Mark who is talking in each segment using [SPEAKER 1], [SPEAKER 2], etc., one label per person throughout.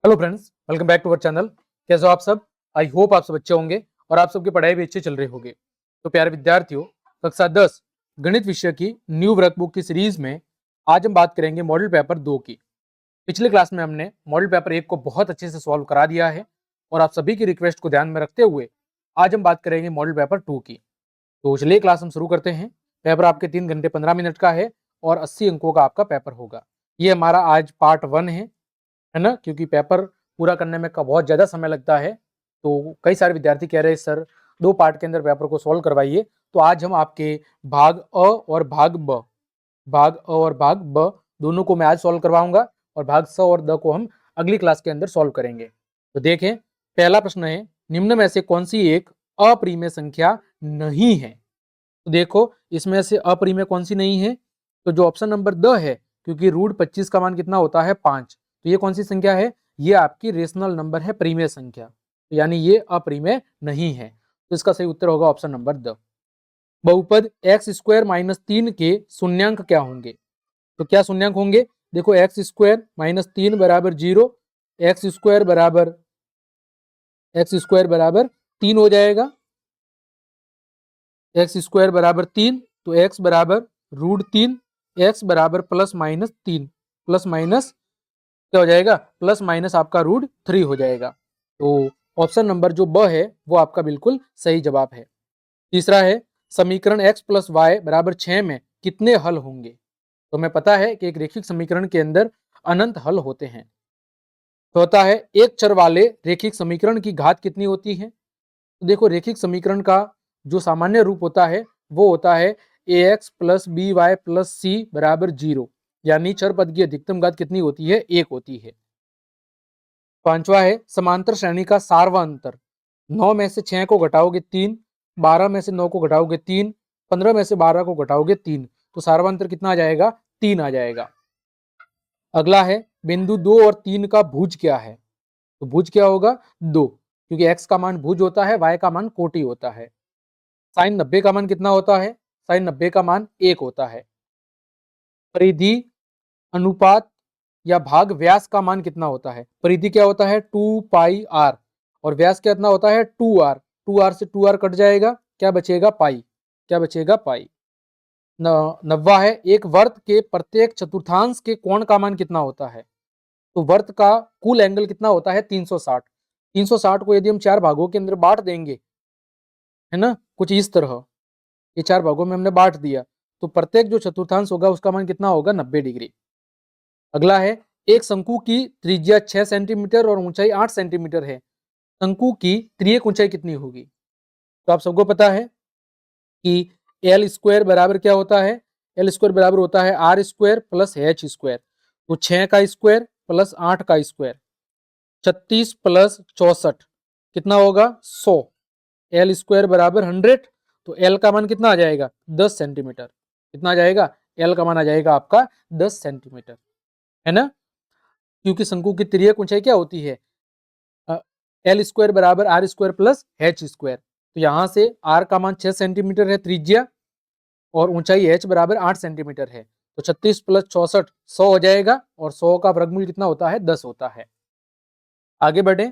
[SPEAKER 1] Hello friends, welcome back to our channel. कैसे हो आप सब? आई होप आप सब अच्छे होंगे और आप सबकी पढ़ाई भी अच्छी चल रही होगी। तो प्यारे विद्यार्थियों, कक्षा 10 गणित विषय की न्यू वर्कबुक की सीरीज में आज हम बात करेंगे मॉडल पेपर 2 की। पिछले क्लास में हमने मॉडल पेपर 1 को बहुत अच्छे से सॉल्व करा दिया है और आप सभी की रिक्वेस्ट को ध्यान में रखते हुए आज हम बात करेंगे मॉडल पेपर 2 की। तो चलिए क्लास हम शुरू करते हैं। पेपर आपके 3 घंटे 15 मिनट का है और 80 अंकों का आपका पेपर होगा। ये हमारा आज पार्ट 1 है ना, क्योंकि पेपर पूरा करने में का बहुत ज़्यादा समय लगता है। तो कई सारे विद्यार्थी कह रहे हैं सर 2 पार्ट के अंदर पेपर को सॉल्व करवाइए। तो आज हम आपके भाग अ और भाग ब दोनों को मैं आज सॉल्व करवाऊंगा और भाग स और द को हम अगली क्लास के अंदर सॉल्व करेंगे। तो देखें, पहला प्रश्न है, निम्न में से कौन सी एक अपरिमेय संख्या नहीं है? तो देखो, इसमें से अपरिमेय कौन सी नहीं है? तो जो ऑप्शन नंबर द है, क्योंकि रूट 25 का मान कितना होता है 5, तो ये कौन सी संख्या है? ये आपकी रेशनल नंबर है, परिमेय संख्या, तो यानी ये अपरिमेय नहीं है। तो इसका सही उत्तर होगा ऑप्शन नंबर द। बहुपद एक्स स्क्वायर माइनस 3 के शून्यांक क्या होंगे? तो क्या शून्यांक होंगे? देखो, एक्स स्क्वायर माइनस 3 बराबर 0, एक्स स्क्वायर बराबर 3 हो जाएगा। एक्स स्क्वायर बराबर 3, तो एक्स बराबर √3, एक्स बराबर प्लस माइनस 3, प्लस माइनस क्या हो जाएगा? प्लस माइनस आपका √3 हो जाएगा। तो ऑप्शन नंबर जो ब है वो आपका बिल्कुल सही जवाब है। तीसरा है, समीकरण x प्लस वाई बराबर 6 में कितने हल होंगे? तो हमें पता है कि एक रेखिक समीकरण के अंदर अनंत हल होते हैं। तो होता है, एक चर वाले रेखिक समीकरण की घात कितनी होती है? तो देखो, रेखिक समीकरण का जो सामान्य रूप होता है वो होता है ax plus B Y plus C बराबर 0, यानी चर पद की अधिकतम घात कितनी होती है? 1 होती है। पांचवा है, समांतर श्रेणी का सार्वअंतर। 9 में से 6 को घटाओगे 3, 12 में से 9 को घटाओगे 3, 15 में से 12 को घटाओगे 3, तो सार्वअंतर कितना आ जाएगा? 3 आ जाएगा। अगला है, बिंदु 2 और 3 का भुज क्या है? तो भुज क्या होगा? 2, क्योंकि x का मान भुज होता है, y का मान कोटि होता है। साइन 90 का मान कितना होता है? साइन 90 का मान 1 होता है। परिधि, अनुपात या भाग व्यास का मान कितना होता है? परिधि क्या होता है? 2πr, और व्यास कितना होता है? 2r। 2r से 2r कट जाएगा, क्या बचेगा? पाई। क्या बचेगा? पाई। नब्बा है, एक वर्त के प्रत्येक चतुर्थांश के कोण का मान कितना होता है? तो वर्त का कुल एंगल कितना होता है? 360। 360 को यदि हम 4 भागों के अंदर बांट देंगे, है ना, कुछ इस तरह, ये 4 भागों में हमने बांट दिया, तो प्रत्येक जो चतुर्थांश होगा उसका मान कितना होगा? 90 डिग्री। अगला है, एक शंकु की त्रिज्या 6 सेंटीमीटर और ऊंचाई 8 सेंटीमीटर है। शंकु की त्रियक ऊंचाई कितनी होगी? तो आप सबको पता है कि एल स्क्वायर बराबर क्या होता है? एल स्क्वायर बराबर होता है R square plus H square. तो 6 का स्क्वायर प्लस 8 का स्क्वायर, 36 प्लस 64 कितना होगा? 100। एल स्क्वायर बराबर 100, तो एल का मान कितना आ जाएगा? 10 सेंटीमीटर। कितना आ जाएगा? एल का मान आ जाएगा आपका 10 सेंटीमीटर, है ना, क्योंकि शंकु की तिर्यक ऊंचाई क्या होती है? एल स्क्वायर बराबर R square plus H square. तो यहां से आर का मान 6 सेंटीमीटर है त्रिज्या, और ऊंचाई एच बराबर 8 सेंटीमीटर है। तो 36 प्लस 64 100 हो जाएगा, और 100 का वर्गमूल कितना होता है? 10 होता है। आगे बढ़े,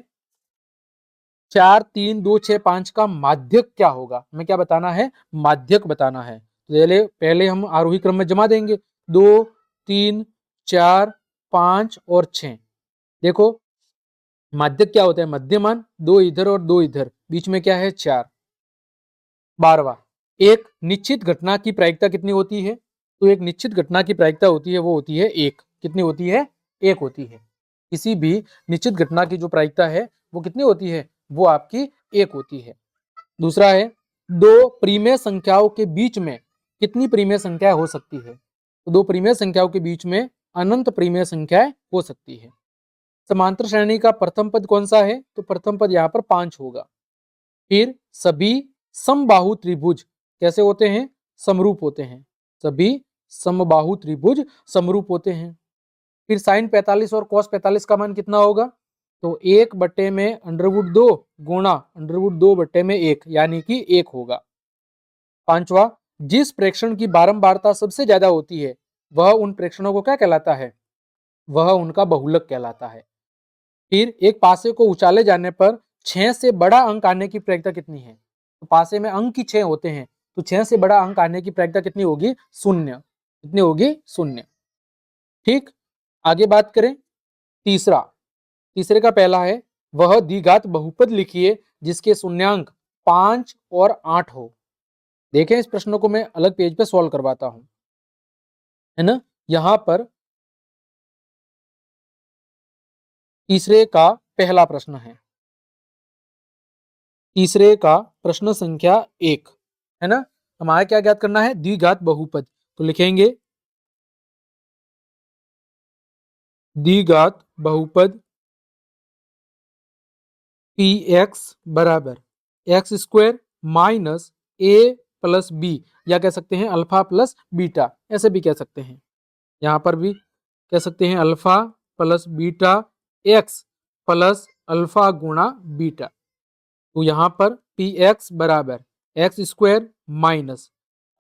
[SPEAKER 1] 4 3 2 6 5 का माध्यक क्या होगा? हमें क्या बताना है? माध्यक बताना है। तो पहले हम आरोही क्रम में जमा देंगे, 2 3 4 5 और 6। देखो, माध्यक क्या होता है? मध्यमान, 2 इधर और 2 इधर, बीच में क्या है? 4। 12वां, एक निश्चित घटना की प्रायिकता कितनी होती है? तो एक निश्चित घटना की प्रायिकता होती है वो होती है 1। कितनी होती है? 1 होती है। किसी भी निश्चित घटना की जो प्रायिकता है वो कितनी होती है? वो आपकी 1 होती है। दूसरा है, दो परिमेय संख्याओं के बीच में कितनी परिमेय संख्याएं हो सकती है? तो दो परिमेय संख्याओं के बीच में अनंत परिमेय संख्याएं हो सकती है। समांतर श्रेणी का प्रथम पद कौन सा है? तो प्रथम पद यहाँ पर 5 होगा। फिर सभी समबाहु त्रिभुज कैसे होते हैं? समरूप होते हैं। सभी समबाहु त्रिभुज समरूप होते हैं। फिर साइन 45 और कॉस 45 का मान कितना होगा? तो 1/2 गुणा √2/1, यानी कि 1 होगा। पांचवा, जिस प्रेक्षण की बारंबारता सबसे ज्यादा होती है वह उन प्रेक्षणों को क्या कहलाता है? वह उनका बहुलक कहलाता है। फिर एक पासे को उछाले जाने पर 6 से बड़ा अंक आने की प्रवृत्ति कितनी है? तो पासे में अंक ही 6 होते हैं, तो 6 से बड़ा अंक आने की प्रवृत्ति कितनी होगी? 0। कितनी होगी? 0। ठीक, आगे बात करें तीसरा। तीसरे का पहला है, वह द्विघात बहुपद लिखिए जिसके शून्यांक 5 और 8 हो। देखें, इस प्रश्न को मैं अलग पेज पे सॉल्व करवाता हूं, है ना। यहां पर तीसरे का पहला प्रश्न है, तीसरे का प्रश्न संख्या 1, है ना। हमारा क्या ज्ञात करना है? द्विघात बहुपद। तो लिखेंगे द्विघात बहुपद पी एक्स बराबर एक्स स्क्वायर माइनस ए प्लस बी, या कह सकते हैं अल्फा प्लस बीटा, ऐसे भी कह सकते हैं। यहां पर भी कह सकते हैं alpha plus beta x plus alpha गुणा बीटा। तो यहां पर पी एक्स बराबर एक्स स्क्वायर माइनस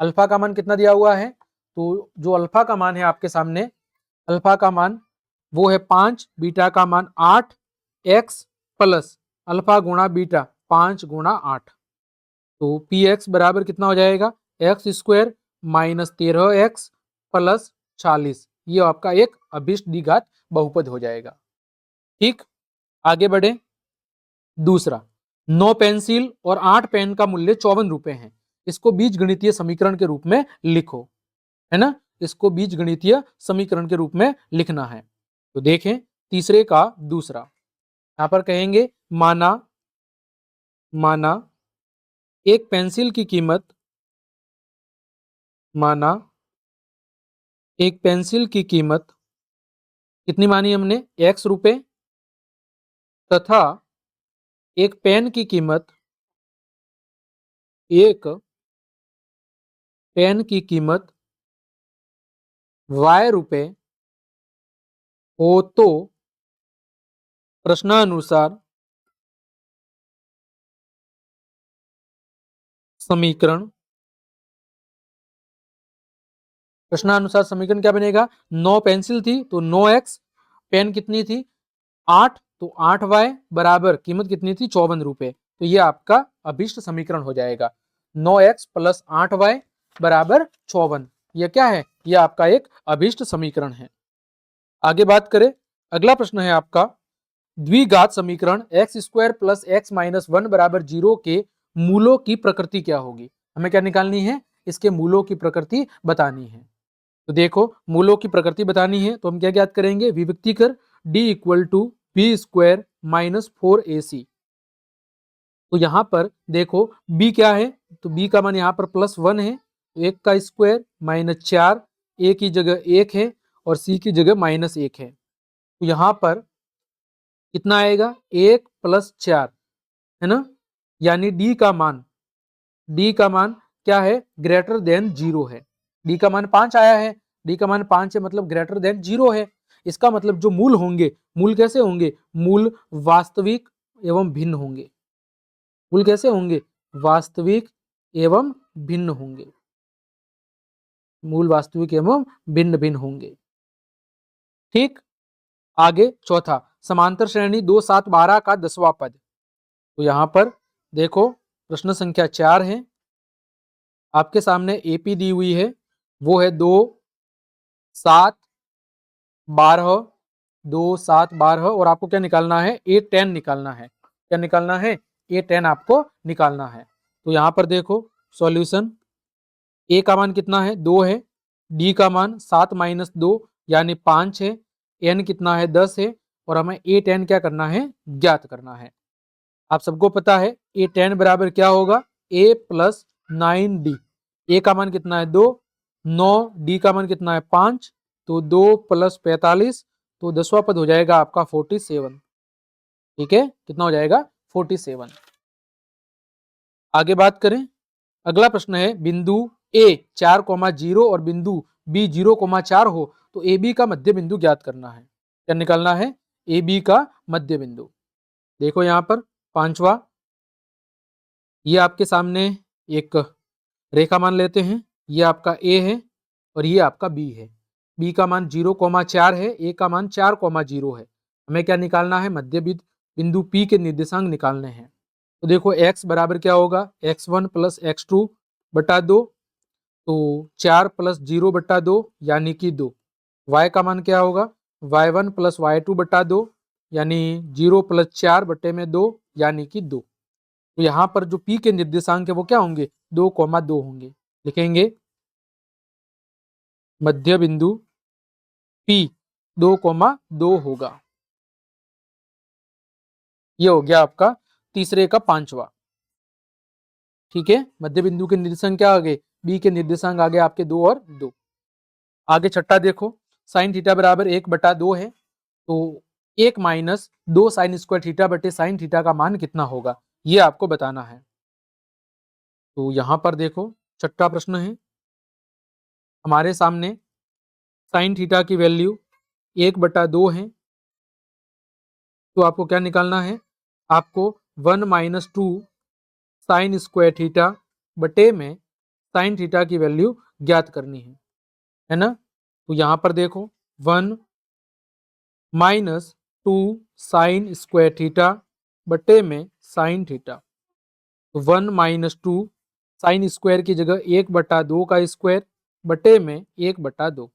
[SPEAKER 1] अल्फा का मान कितना दिया हुआ है? तो जो अल्फा का मान है आपके सामने, अल्फा का मान वो है 5, बीटा का मान 8, एक्स प्लस अल्फा गुणा बीटा 5 गुणा 8। तो पी एक्स बराबर कितना हो जाएगा? X square minus 13x plus 40। ये आपका एक अभिष्ट द्विघात बहुपद हो जाएगा। ठीक, आगे बढ़े। दूसरा, 9 पेंसिल और 8 पेन का मूल्य 54 रुपए है। इसको बीज गणितीय समीकरण के रूप में लिखो, है ना। इसको बीज गणितीय समीकरण के रूप में लिखना है। तो देखें तीसरे का दूसरा, यहां पर कहेंगे माना माना एक पेंसिल की कीमत, माना एक पेंसिल की कीमत कितनी मानी हमने? x रुपए, तथा एक पेन की कीमत, एक पेन की कीमत y रुपए हो तो प्रश्नानुसार समीकरण, प्रश्नानुसार समीकरण क्या बनेगा? 9 पेंसिल थी तो 9x, पेन कितनी थी? 8, तो 8y बराबर कीमत कितनी थी? 54 रुपए। तो ये आपका अभिष्ट समीकरण हो जाएगा। 9x प्लस 8y बराबर 54। ये क्या है? ये आपका एक अभिष्ट समीकरण है। आगे बात करें, अगला प्रश्न है आपका, द्विघात समीकरण x square plus x minus 1 बराबर 0 के मूलों की प्रकृति क्या होगी? हमें क्या निकालनी है? इसके मूलों की प्रकृति बतानी है। तो देखो, मूलों की प्रकृति बतानी है तो हम क्या ज्ञात करेंगे? विभक्ति कर d equal to B square minus 4ac। तो यहां पर देखो b क्या है? तो b का मान यहाँ पर +1 है, तो 1 का स्क्वायर माइनस 4, a की जगह 1 है और c की जगह -1 है। तो यहां पर कितना आएगा? 1 + 4, है ना। यानी d का मान क्या है? ग्रेटर देन 0 है। d का मान 5 आया है, d का मान 5 है मतलब ग्रेटर देन 0 है। इसका मतलब जो मूल होंगे, मूल कैसे होंगे? मूल वास्तविक एवं भिन्न होंगे। मूल कैसे होंगे? वास्तविक एवं भिन्न होंगे। मूल वास्तविक एवं भिन्न भिन्न होंगे। ठीक, आगे चौथा, समांतर श्रेणी 2 7 12 का 10वां पद। तो यहां पर देखो प्रश्न संख्या 4 है, आपके सामने एपी दी हुई है, वो है 2 7 12, 2 7 12 और आपको क्या निकालना है? A10 निकालना है। क्या निकालना है? A10 आपको निकालना है। तो यहां पर देखो सॉल्यूशन, ए का मान कितना है? 2 है, डी का मान 7 माइनस 2 यानी 5 है, एन कितना है? 10 है और हमें A10 क्या करना है? ज्ञात करना है। आप सबको पता है A10 बराबर क्या होगा? A plus 9D। ए का मान कितना है? 2, 9, डी का मान कितना है? 5, तो 2 + 45, तो 10वां पद हो जाएगा आपका 47। ठीक है, कितना हो जाएगा? 47। आगे बात करें, अगला प्रश्न है, बिंदु ए 4,0 और बिंदु बी 0,4 हो तो ए बी का मध्य बिंदु ज्ञात करना है। क्या निकालना है? ए बी का मध्य बिंदु। देखो यहां पर पांचवा, ये आपके सामने एक रेखा मान लेते हैं, ये आपका ए है और ये आपका बी है। बी का मान 0,4 है, ए का मान 4,0 है। हमें क्या निकालना है, मध्य बिंदु P के निर्देशांक निकालने हैं। तो देखो x बराबर क्या होगा, x1 प्लस x2 बटा 2, तो 4 प्लस 0 बटा 2 यानी कि 2। y का मान क्या होगा, y1 प्लस y2 बटा 2 यानी 0 प्लस 4 बटे में 2 यानी कि 2। तो यहाँ पर जो P के निर्देशांक है वो क्या होंगे, 2,2 होंगे। लिखेंगे मध्य बिंदु P 2,2 होगा। ये हो गया आपका तीसरे का 5वां। ठीक है, मध्य बिंदु के निर्देशांक क्या आ गए, बी के निर्देशांक आ गए आपके 2 और 2। आगे छठा देखो, साइन थीटा बराबर 1/2 है, तो 1 माइनस 2 साइन स्क्वायर थीटा बटे साइन थीटा का मान कितना होगा, ये आपको बताना है। तो यहां पर देखो छठा प्रश्न है हमारे सामने, साइन थीटा की वैल्यू 1/2 है, तो आपको क्या निकालना है, आपको 1 माइनस 2 साइन स्क्वायर थीटा बटे में साइन थीटा की वैल्यू ज्ञात करनी है ना। तो यहां पर देखो 1 माइनस 2 साइन स्क्वायर थीटा बटे में साइन थीटा, तो 1 माइनस 2 साइन स्क्वायर की जगह 1/2 का स्क्वायर बटे में 1/2।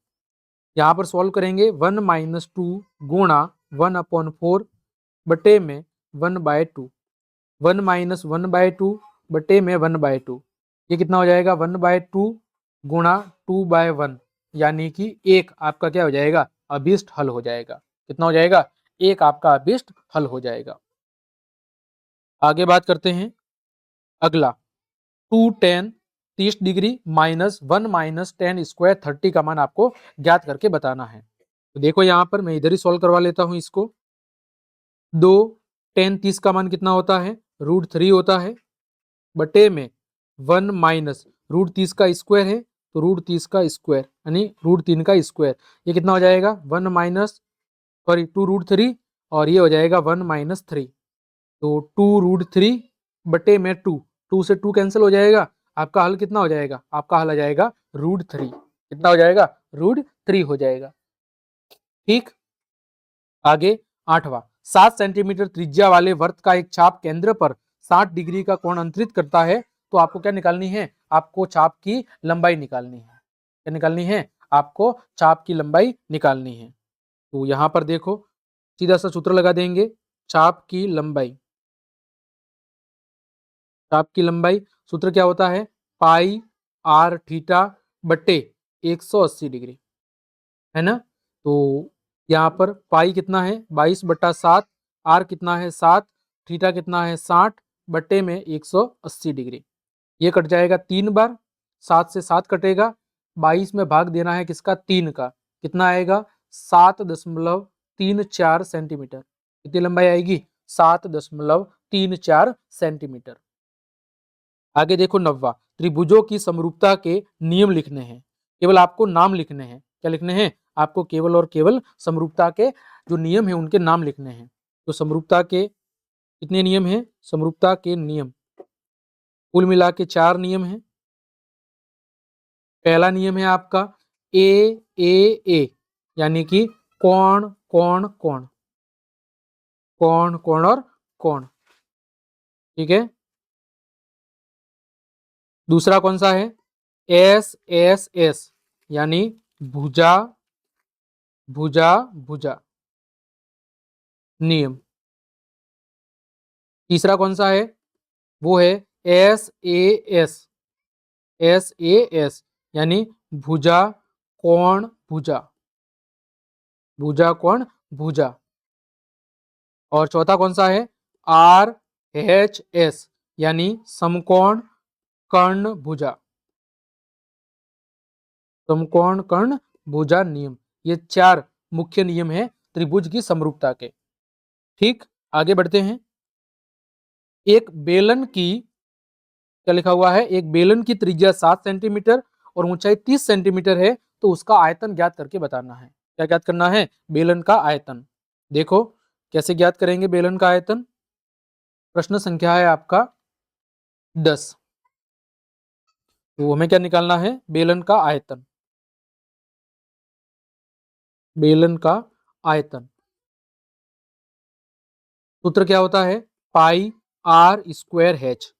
[SPEAKER 1] यहाँ पर सॉल्व करेंगे 1 माइनस 2 गुणा 1/4 बटे में 1/2, 1 माइनस 1/2 बटे में 1/2, ये कितना हो जाएगा 1/2 गुणा 2/1 यानी कि 1 आपका क्या हो जाएगा, अभिष्ट हल हो जाएगा। कितना हो जाएगा, 1 आपका अभिष्ट हल हो जाएगा। आगे बात करते हैं अगला, 2 tan 30 degree minus 1 minus tan square 30 का मान आपको ज्ञात करके बताना है। तो देखो यहाँ पर मैं इधर ही सॉल्व करवा लेता हूँ इसको। 2 tan 30 का मान कितना होता है, √3 होता है, बटे में 1 माइनस √30 का स्क्वायर है, तो √30 का स्क्वायर यानी √3 का स्क्वायर, ये कितना हो जाएगा 1 माइनस सॉरी 2√3 और ये हो जाएगा 1 माइनस 3, तो 2√3 बटे में 2, 2 से 2 कैंसिल हो जाएगा, आपका हल कितना हो जाएगा, आपका हल आ जाएगा √3। कितना हो जाएगा, √3 हो जाएगा। ठीक, आगे 8वां, 7 सेंटीमीटर त्रिज्या वाले वर्त का एक चाप केंद्र पर 60 डिग्री का कोण अंतरित करता है, तो आपको क्या निकालनी है, आपको चाप की लंबाई निकालनी है। क्या निकालनी है, आपको चाप की लंबाई निकालनी है। तो यहां पर देखो सीधा सा सूत्र लगा देंगे, चाप की लंबाई, चाप की लंबाई सूत्र क्या होता है, पाई आर थीटा बटे 180 डिग्री, है ना। तो यहाँ पर पाई कितना है 22/7, आर कितना है 7, थीटा कितना है 60 बटे में 180 डिग्री, ये कट जाएगा 3 बार, 7 से 7 कटेगा, 22 में भाग देना है किसका, 3 का, कितना आएगा 7.34 सेंटीमीटर। कितनी लंबाई आएगी, 7.34 सेंटीमीटर। आगे देखो 9वां, त्रिभुजों की समरूपता के नियम लिखने हैं, केवल आपको नाम लिखने हैं। क्या लिखने हैं, आपको केवल और केवल समरूपता के जो नियम है उनके नाम लिखने हैं। तो समरूपता के कितने नियम हैं, समरूपता के नियम कुल मिला के 4 नियम हैं। पहला नियम है आपका ए ए ए, यानी कि कोण कोण कोण, कोण कोण और कोण, ठीक है। दूसरा कौन सा है, एस एस एस, यानी भुजा भुजा भुजा नियम। तीसरा कौन सा है, वो है S A S, S A S यानी भुजा कोण भुजा, भुजा कोण भुजा। और चौथा कौन सा है, आर एच एस, यानी समकोण कर्ण भुजा, समकोण कर्ण भुजा नियम। ये 4 मुख्य नियम है त्रिभुज की समरूपता के। ठीक, आगे बढ़ते हैं। एक बेलन की, क्या लिखा हुआ है, एक बेलन की त्रिज्या 7 सेंटीमीटर और ऊंचाई 30 सेंटीमीटर है, तो उसका आयतन ज्ञात करके बताना है। क्या ज्ञात करना है, बेलन का आयतन। देखो कैसे ज्ञात करेंगे बेलन का आयतन, प्रश्न संख्या है आपका 10। तो हमें क्या निकालना है, बेलन का आयतन, बेलन का आयतन। सूत्र क्या होता है, पाई आर स्क्वायर एच।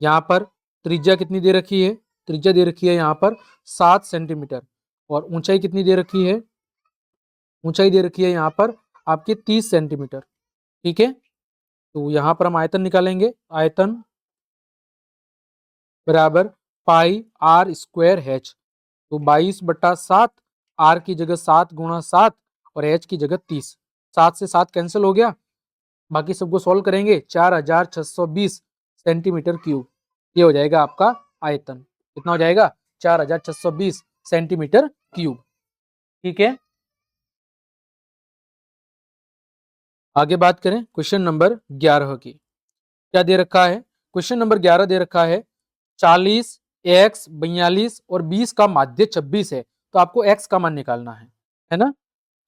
[SPEAKER 1] यहाँ पर त्रिज्या कितनी दे रखी है, त्रिज्या दे रखी है यहाँ पर 7 सेंटीमीटर, और ऊंचाई कितनी दे रखी है, ऊंचाई दे रखी है यहाँ पर आपके 30 सेंटीमीटर। ठीक है, तो यहाँ पर हम आयतन निकालेंगे, आयतन बराबर पाई आर स्क्वायर एच। तो 22/7, आर की जगह 7 × 7 और एच की जगह 30। 7 से 7 कैंसिल हो गया, बाकी सबको सॉल्व करेंगे, 4620 सेंटीमीटर क्यूब। ये हो जाएगा आपका आयतन। कितना हो जाएगा, 4620 सेंटीमीटर क्यूब। ठीक है, आगे बात करें क्वेश्चन नंबर 11 की। क्या दे रखा है, क्वेश्चन नंबर 11 दे रखा है 40, x 42 और 20 का माध्य 26 है, तो आपको x का मान निकालना है ना।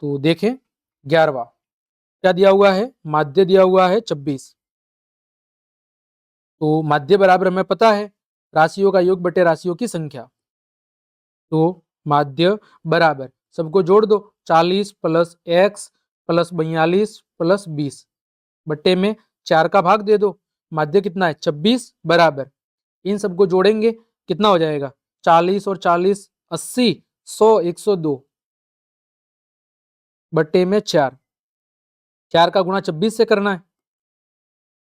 [SPEAKER 1] तो देखें 11वां क्या दिया हुआ है, माध्य दिया हुआ है 26। तो माध्य बराबर हमें पता है राशियों का योग बटे राशियों की संख्या। तो माध्य बराबर सबको जोड़ दो, 40 + x + 42 + 20 बट्टे में 4 का भाग दे दो। माध्य कितना है, 26 बराबर इन सबको जोड़ेंगे कितना हो जाएगा, 40 और 40 80, 100 102 बट्टे में 4। 4 का गुणा 26 से करना है,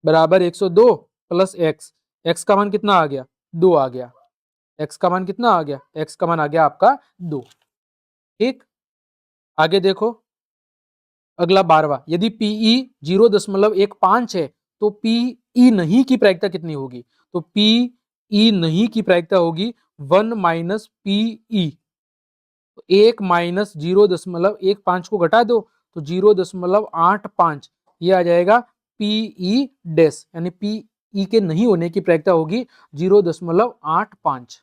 [SPEAKER 1] बराबर 102 + x। x का मान कितना आ गया, 2 आ गया। x का मान कितना आ गया, x का मान आ गया आपका 2। ठीक, आगे देखो अगला 12वां, यदि PE 0.15 है तो PE नहीं की प्रायिकता कितनी होगी। तो PE नहीं की प्रायिकता होगी 1 - PE। 1 - 0.15 को घटा दो तो 0.85 ये आ जाएगा PE डैश, यानी PE के नहीं होने की प्रायिकता होगी 0.85।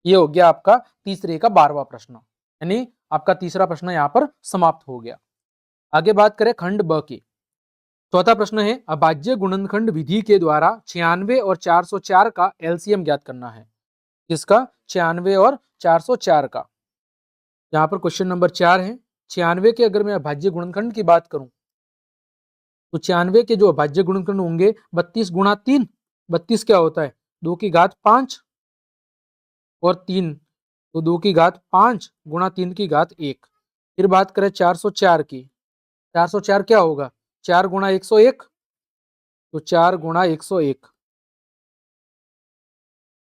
[SPEAKER 1] ये हो गया आपका तीसरे का 12वां प्रश्न, यानी आपका तीसरा प्रश्न यहाँ पर समाप्त हो गया। आगे बात करें खंड ब की। चौथा प्रश्न है अभाज्य गुणनखंड विधि के द्वारा 96 और 404 का एलसीएम ज्ञात करना है। किसका, 96 और 404 का। यहाँ पर क्वेश्चन नंबर 4 है। 96 के अगर मैं अभाज्य गुणनखंड की बात करूं तो 96 के जो अभाज्य गुणनखंड होंगे 32 × 3। 32 क्या होता है, 2 की घात 5 और 3, तो 2 की घात 5 × 3 की घात 1। फिर बात करें 404 की, 404 क्या होगा, 4 × 101, तो 4 × 101।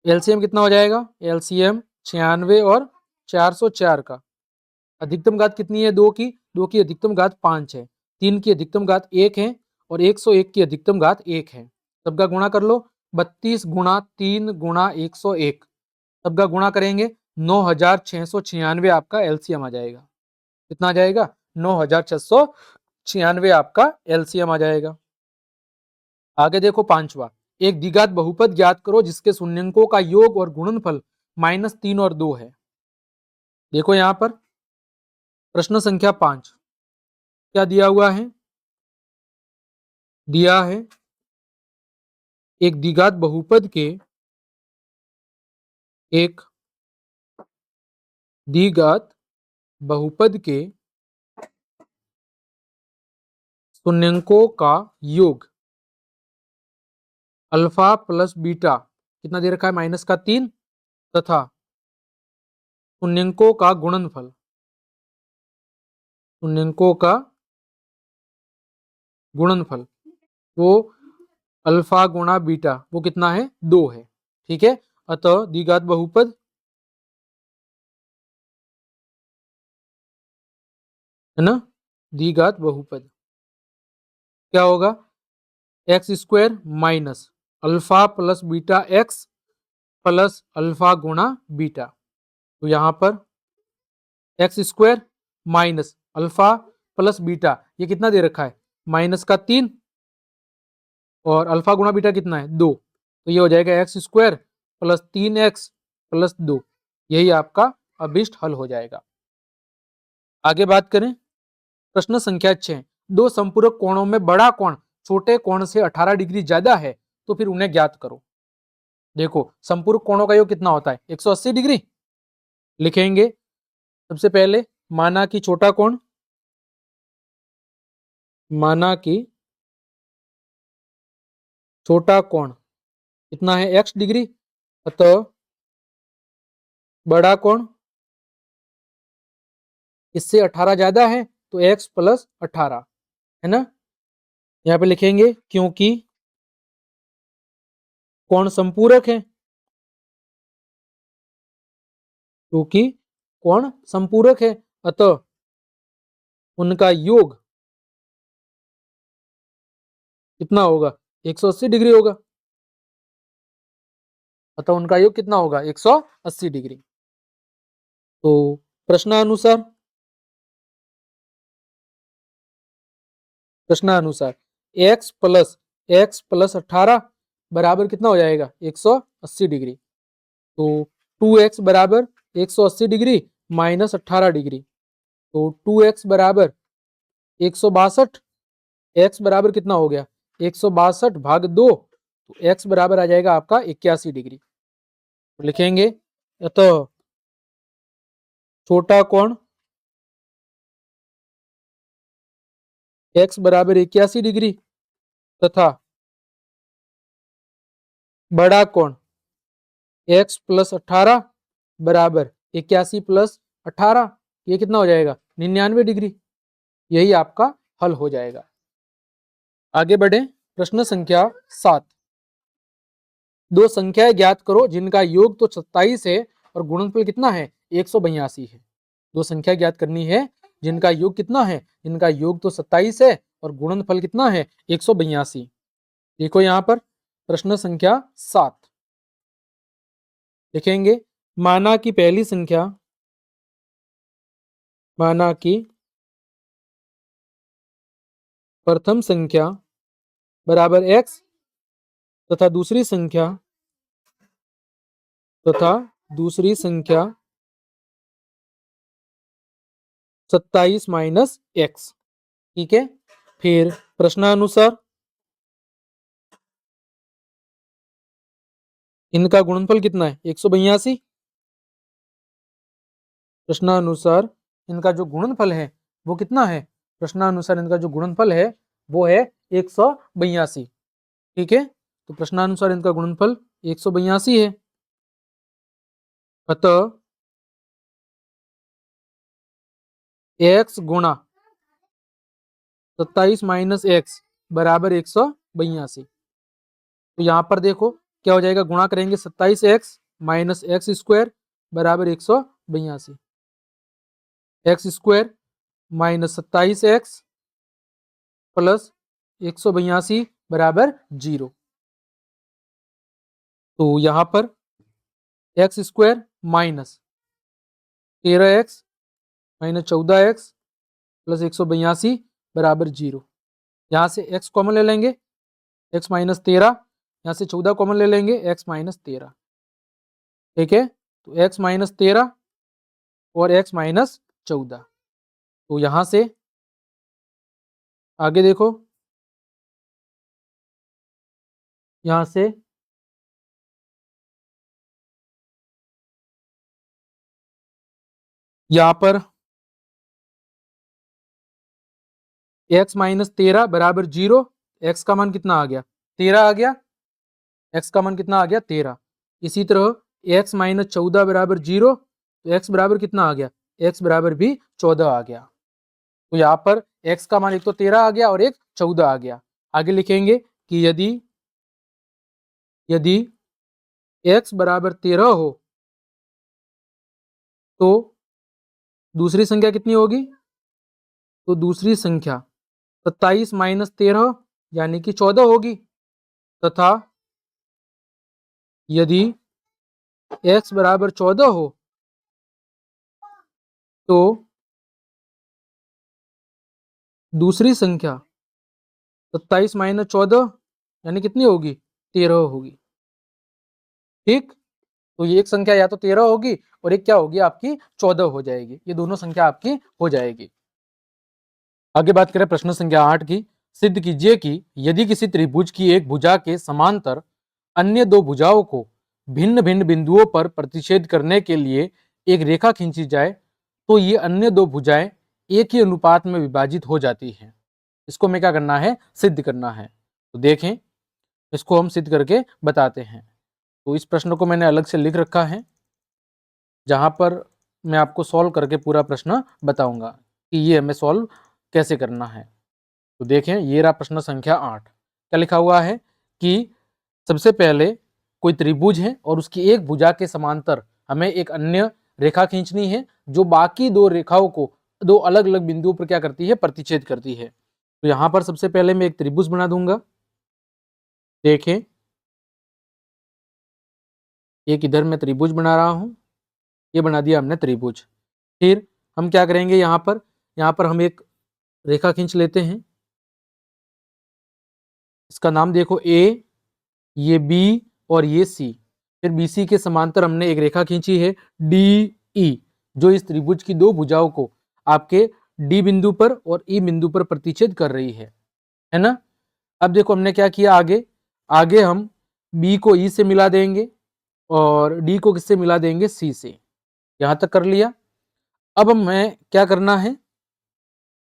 [SPEAKER 1] एलसीएम कितना हो जाएगा, एलसीएम 96 और 404 का। अधिकतम घात कितनी है, 2 की, 2 की अधिकतम घात 5 है, 3 की अधिकतम घात 1 है और 101 की अधिकतम घात 1 है। सबका गुणा कर लो, 32 × 3 × 101। सबका गुणा करेंगे 9696 आपका एलसीएम आ जाएगा। कितना आ जाएगा, 9696 आपका एलसीएम आ जाएगा। आगे देखो 5वां, एक द्विघात बहुपद ज्ञात करो जिसके शून्यंकों का योग और गुणनफल -3 और 2 है। देखो यहां पर प्रश्न संख्या 5 क्या दिया हुआ है, दिया है एक द्विघात बहुपद के, एक द्विघात बहुपद के शून्यंकों का योग अल्फा प्लस बीटा कितना दे रखा है, -3 तथा शून्यंकों का गुणनफल, शून्यंकों का गुणनफल वो अल्फा गुणा बीटा वो कितना है, 2 है। ठीक है, अतः द्विघात बहुपद है ना, द्विघात बहुपद क्या होगा, x² minus alpha plus beta x plus alpha गुणा बीटा। तो यहां पर x² minus alpha plus beta ये कितना दे रखा है, -3 और अल्फा गुणा बीटा कितना है, 2, तो ये हो जाएगा x² + 3x + 2। यही आपका अभिष्ट हल हो जाएगा। आगे बात करें प्रश्न संख्या 6, दो संपूरक कोणों में बड़ा कोण छोटे कोण से 18 डिग्री ज्यादा है तो फिर उन्हें ज्ञात करो। देखो संपूरक कोणों का योग कितना होता है, 180 डिग्री। लिखेंगे सबसे पहले माना कि छोटा कोण, माना कि छोटा कोण कितना है x डिग्री, अतः बड़ा कोण इससे 18 ज्यादा है तो x प्लस 18 है ना। यहाँ पे लिखेंगे क्योंकि कोण संपूरक है, क्योंकि कोण संपूरक है अतः उनका योग कितना होगा 180 डिग्री होगा, अतः उनका योग कितना होगा 180 डिग्री। तो प्रश्नानुसार x प्लस 18 बराबर कितना हो जाएगा 180 डिग्री। तो 2x बराबर 180 डिग्री माइनस 18 डिग्री, तो 2x बराबर 162, x बराबर कितना हो गया 162 भाग 2, तो x बराबर आ जाएगा आपका 81 डिग्री। तो लिखेंगे अतः छोटा कोण x बराबर 81 डिग्री तथा बड़ा कोण x प्लस 18 बराबर 81 प्लस 18, ये कितना हो जाएगा 99 डिग्री। यही आपका हल हो जाएगा। आगे बढ़े, प्रश्न संख्या 7। दो संख्याएं ज्ञात करो जिनका योग तो 27 है और गुणनफल कितना है 182 है। दो संख्या ज्ञात करनी है जिनका योग कितना है, जिनका योग तो 27 है और गुणनफल कितना है 182। देखो यहां पर प्रश्न संख्या 7 लिखेंगे, माना कि पहली संख्या, माना कि प्रथम संख्या बराबर x तथा दूसरी संख्या 27 माइनस x। ठीक है, फिर प्रश्नानुसार इनका गुणनफल कितना है 182। प्रश्नानुसार इनका जो गुणनफल है वो कितना है, प्रश्नानुसार इनका जो गुणनफल है वो है 182। ठीक है, तो प्रश्नानुसार इनका गुणनफल 182 है, अतः x गुणा 27 माइनस x बराबर 182। तो यहां पर देखो क्या हो जाएगा, गुणा करेंगे 27x माइनस एक्स स्क्वायर बराबर 182, x square minus 27x plus 182 बराबर 0। तो यहां पर x square minus 13x minus 14x plus 182 बराबर 0। यहाँ से x कॉमन ले लेंगे, x माइनस 13, यहाँ से 14 कॉमन ले लेंगे, x माइनस 13। ठीक है, तो x माइनस 13 और x माइनस 14। तो यहाँ से आगे देखो, यहाँ से यहाँ पर x माइनस 13 बराबर 0, x का मान कितना आ गया 13 आ गया, x का मान कितना आ गया 13। इसी तरह x माइनस 14 बराबर 0, तो x बराबर कितना आ गया, x बराबर भी 14 आ गया। तो यहाँ पर x का मान एक तो 13 आ गया और एक 14 आ गया। आगे लिखेंगे कि यदि x बराबर 13 हो तो दूसरी संख्या कितनी होगी, तो दूसरी संख्या 27 माइनस 13 यानी कि 14 होगी, तथा यदि x बराबर 14 हो तो दूसरी संख्या 27 माइनस 14 यानी कितनी होगी 13 होगी। ठीक, तो ये एक संख्या या तो 13 होगी और एक क्या होगी आपकी 14 हो जाएगी, ये दोनों संख्या आपकी हो जाएगी। आगे बात करें प्रश्न संख्या 8 की। सिद्ध कीजिए कि यदि किसी त्रिभुज की एक भुजा के समांतर अन्य दो भुजाओं को भिन्न भिन्न बिंदुओं पर प्रतिच्छेद करने के लिए एक रेखा खींची जाए तो ये अन्य दो भुजाएं एक ही अनुपात में विभाजित हो जाती हैं। इसको हमें क्या करना है, सिद्ध करना है। तो देखें, इसको हम सिद्ध करके बताते हैं। तो इस प्रश्न को मैंने अलग से लिख रखा है, जहां पर मैं आपको सॉल्व करके पूरा प्रश्न बताऊंगा कि ये हमें सॉल्व कैसे करना है। तो देखें, ये रहा प्रश्न संख्या 8। क्या लिखा हुआ है कि सबसे पहले कोई त्रिभुज है और उसकी एक भुजा के समांतर हमें एक अन्य रेखा खींचनी है जो बाकी दो रेखाओं को दो अलग अलग बिंदुओं पर क्या करती है, प्रतिच्छेद करती है। तो यहां पर सबसे पहले मैं एक त्रिभुज बना दूंगा। देखें, एक इधर मैं त्रिभुज बना रहा हूं, ये बना दिया हमने त्रिभुज। फिर हम क्या करेंगे, यहाँ पर हम एक रेखा खींच लेते हैं। इसका नाम देखो ए, ये बी और ये सी। फिर बीसी के समांतर हमने एक रेखा खींची है डी ई, जो इस त्रिभुज की दो भुजाओं को आपके डी बिंदु पर और ई बिंदु पर प्रतिच्छेद कर रही है ना। अब देखो हमने क्या किया, आगे आगे हम बी को ई से मिला देंगे और डी को किससे मिला देंगे, सी से। यहां तक कर लिया। अब हमें क्या करना है,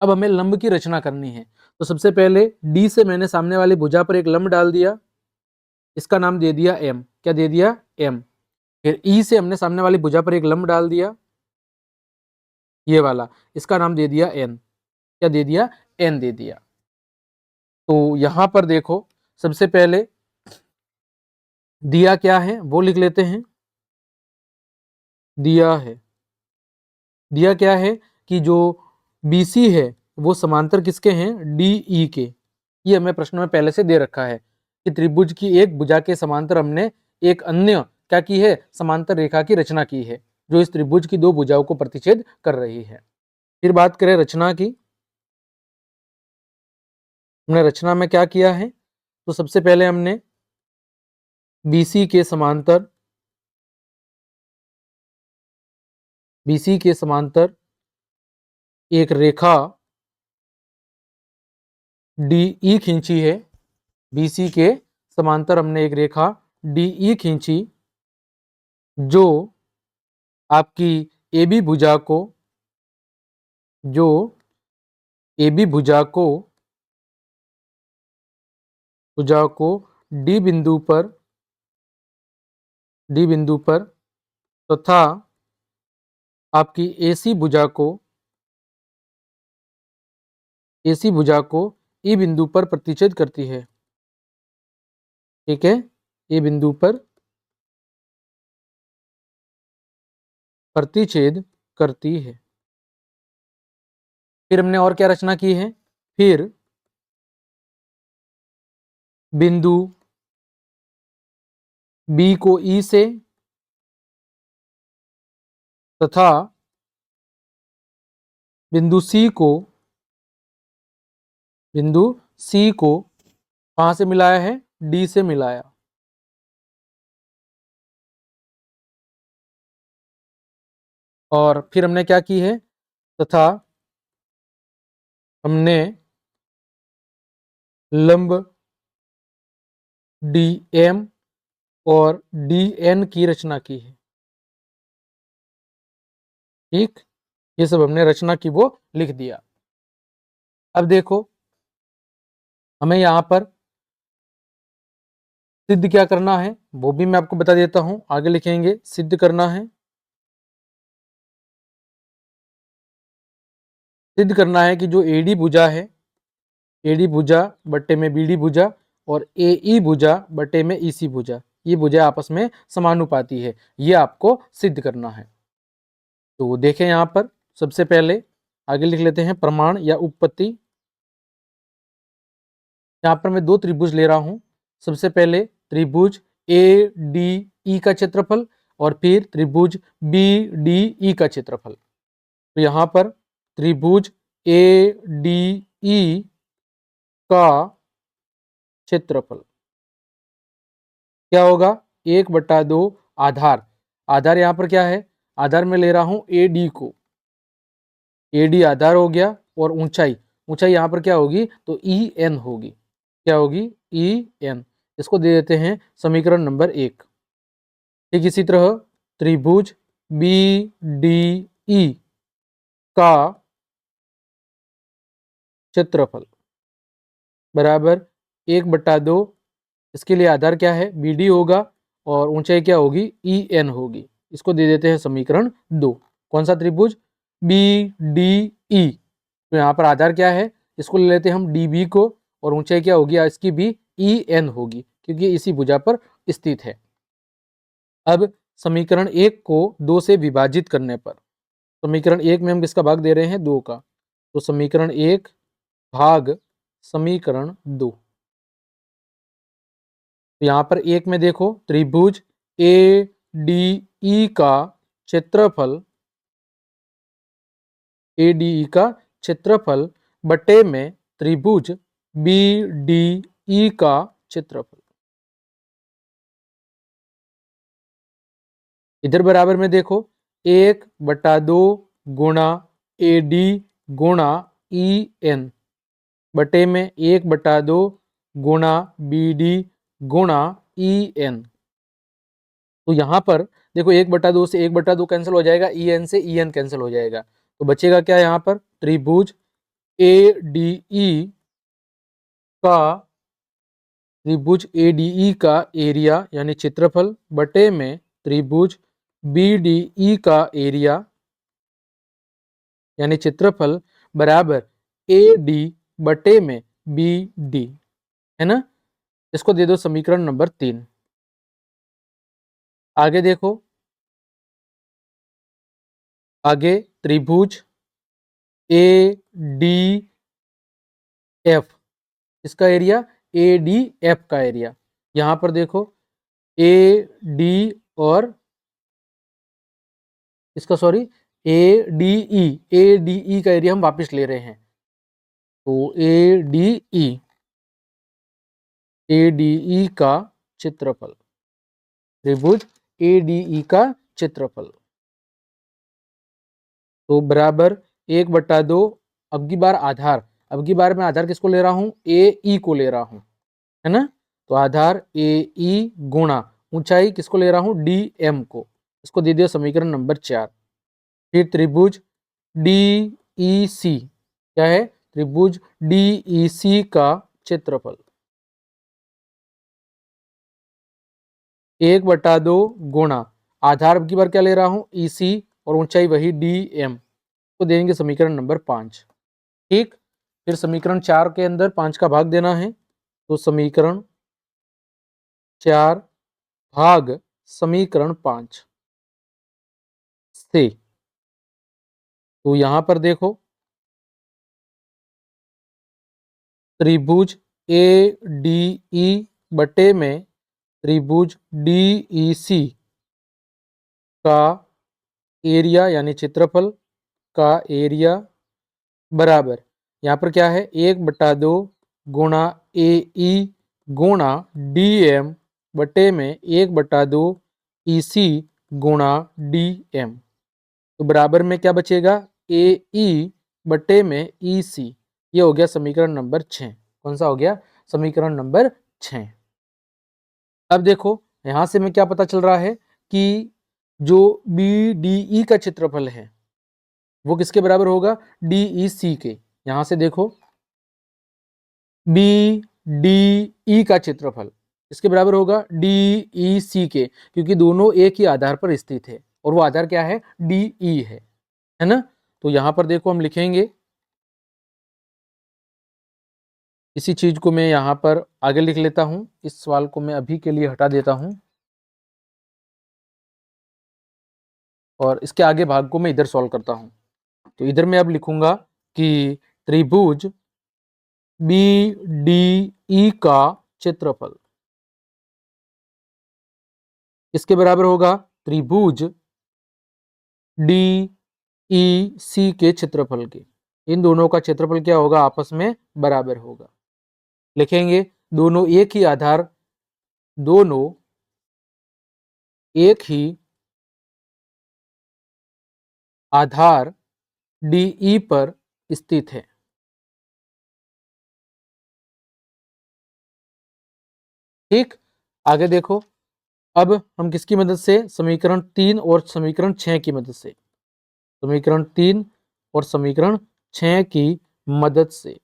[SPEAKER 1] अब हमें लंब की रचना करनी है। तो सबसे पहले डी से मैंने सामने वाली भुजा पर एक लंब डाल दिया, इसका नाम दे दिया एम। क्या दे दिया, एम। फिर ई से हमने सामने वाली भुजा पर एक लंब डाल दिया, ये वाला, इसका नाम दे दिया एन। क्या दे दिया, एन दे दिया। तो यहां पर देखो, सबसे पहले दिया क्या है वो लिख लेते हैं। दिया है, दिया क्या है कि जो BC है वो समांतर किसके हैं, DE के। ये हमें प्रश्न में पहले से दे रखा है कि त्रिभुज की एक भुजा के समांतर हमने एक अन्य क्या की है, समांतर रेखा की रचना की है जो इस त्रिभुज की दो भुजाओं को प्रतिच्छेद कर रही है। फिर बात करें रचना की, हमने रचना में क्या किया है। तो सबसे पहले हमने BC के समांतर, BC के समांतर एक रेखा DE खींची है। BC के समांतर हमने एक रेखा DE खींची जो आपकी AB भुजा को, जो AB भुजा को D बिंदु पर, D बिंदु पर तथा आपकी AC भुजा को, AC भुजा को E बिंदु पर प्रतिच्छेद करती है। ठीक है, ए बिंदु पर प्रतिच्छेद करती है। फिर हमने और क्या रचना की है, फिर बिंदु B को E से तथा बिंदु C को कहां से मिलाया है, D से मिलाया। और फिर हमने क्या की है, तथा हमने लंब DM और DN की रचना की है। ठीक, ये सब हमने रचना की वो लिख दिया। अब देखो, हमें यहां पर सिद्ध क्या करना है वो भी मैं आपको बता देता हूं। आगे लिखेंगे सिद्ध करना है, सिद्ध करना है कि जो AD भुजा है, AD भुजा बट्टे में BD भुजा और AE भुजा बट्टे में EC भुजा, ये भुजा आपस में समानुपाती है। ये आपको सिद्ध करना है। तो देखें यहां पर, सबसे पहले आगे लिख लेते हैं प्रमाण या उपपत्ति। यहां पर मैं दो त्रिभुज ले रहा हूं। सबसे पहले त्रिभुज ADE का क्षेत्रफल और फिर त्रिभुज BDE का क्षेत्रफल। तो यहां पर त्रिभुज ADE का क्षेत्रफल क्या होगा, 1/2 आधार। आधार यहां पर क्या है, आधार में ले रहा हूं AD को, AD आधार हो गया और ऊंचाई, ऊंचाई यहां पर क्या होगी, तो EN होगी। क्या होगी, EN। इसको दे देते हैं समीकरण नंबर 1। ठीक इसी तरह त्रिभुज BDE का क्षेत्रफल बराबर 1/2 इसके लिए आधार क्या है, बी डी होगा और ऊंचाई क्या होगी, ई एन होगी। इसको दे देते हैं समीकरण 2। कौन सा त्रिभुज, बी डी ई। तो यहाँ पर आधार क्या है, इसको ले लेते हैं हम डी बी को, और ऊंचाई क्या होगी इसकी भी, ई एन होगी, क्योंकि इसी भुजा पर स्थित है। अब समीकरण 1 को 2 से विभाजित करने पर, समीकरण 1 में हम किसका भाग दे रहे हैं, 2 का, तो समीकरण 1 भाग समीकरण 2। तो यहां पर 1 में देखो, त्रिभुज ए डी ई का क्षेत्रफल, ए डी ई का क्षेत्रफल बटे में त्रिभुज बी डी ई का क्षेत्रफल। इधर बराबर में देखो, 1/2 गुणा ए डी गुणा ई एन बटे में 1/2 गुणा बी डी गुणा ई एन। तो यहां पर देखो 1/2 से 1/2 कैंसिल हो जाएगा, ई एन से ई एन कैंसिल हो जाएगा, तो बचेगा क्या यहाँ पर, त्रिभुज ए डी ई का, त्रिभुज ए डी ई का एरिया यानी क्षेत्रफल बटे में त्रिभुज बी डी ई का एरिया यानी क्षेत्रफल बराबर ए डी बटे में बी डी, है ना। इसको दे दो समीकरण नंबर 3। आगे देखो, आगे त्रिभुज ए डी एफ, इसका एरिया, ए डी एफ का एरिया, यहां पर देखो ए डी और इसका sorry A D E, A D E का एरिया हम वापस ले रहे हैं, तो A D E, A D E का क्षेत्रफल, त्रिभुज ए डी ई का क्षेत्रफल, तो बराबर 1/2, अब की बार आधार, अब की बार मैं आधार किसको ले रहा हूं, ए ई को ले रहा हूं, है ना। तो आधार ए ई गुणा ऊंचाई किसको ले रहा हूं, डी एम को, इसको दे दिया समीकरण नंबर 4। फिर त्रिभुज डी ई सी, क्या है, त्रिभुज डी ई सी का क्षेत्रफल 1/2 गुणा आधार की बार क्या ले रहा हूं, ई सी, और ऊंचाई वही डी एम, तो देंगे समीकरण नंबर 5। ठीक, फिर समीकरण 4 के अंदर 5 का भाग देना है, तो समीकरण 4 भाग समीकरण 5 से, तो यहां पर देखो त्रिभुज ए डी ई बटे में त्रिभुज डी ई सी का एरिया यानी क्षेत्रफल का एरिया बराबर, यहाँ पर क्या है, 1/2 गुणा ए ई गुणा डी एम बटे में 1/2 ई सी गुणा डी एम, तो बराबर में क्या बचेगा, ए ई बटे में ई सी। ये हो गया समीकरण नंबर 6। कौन सा हो गया, समीकरण नंबर 6। अब देखो यहां से में क्या पता चल रहा है कि जो बी डी ई का क्षेत्रफल है वो किसके बराबर होगा, डी ई सी के। यहां से देखो बी डी ई का क्षेत्रफल इसके बराबर होगा डी ई सी के, क्योंकि दोनों एक ही आधार पर स्थित है और वो आधार क्या है, डी ई है ना। तो यहां पर देखो हम लिखेंगे, इसी चीज को मैं यहां पर आगे लिख लेता हूं, इस सवाल को मैं अभी के लिए हटा देता हूं और इसके आगे भाग को मैं इधर सॉल्व करता हूं। तो इधर मैं अब लिखूंगा कि त्रिभुज बी डी ई का क्षेत्रफल इसके बराबर होगा त्रिभुज डी ई सी के क्षेत्रफल के। इन दोनों का क्षेत्रफल क्या होगा, आपस में बराबर होगा। लिखेंगे दोनों एक ही आधार, दोनों एक ही आधार डी ई पर स्थित है। ठीक, आगे देखो, अब हम किसकी मदद से, समीकरण 3 और समीकरण 6 की मदद से, समीकरण 3 और समीकरण 6 की मदद से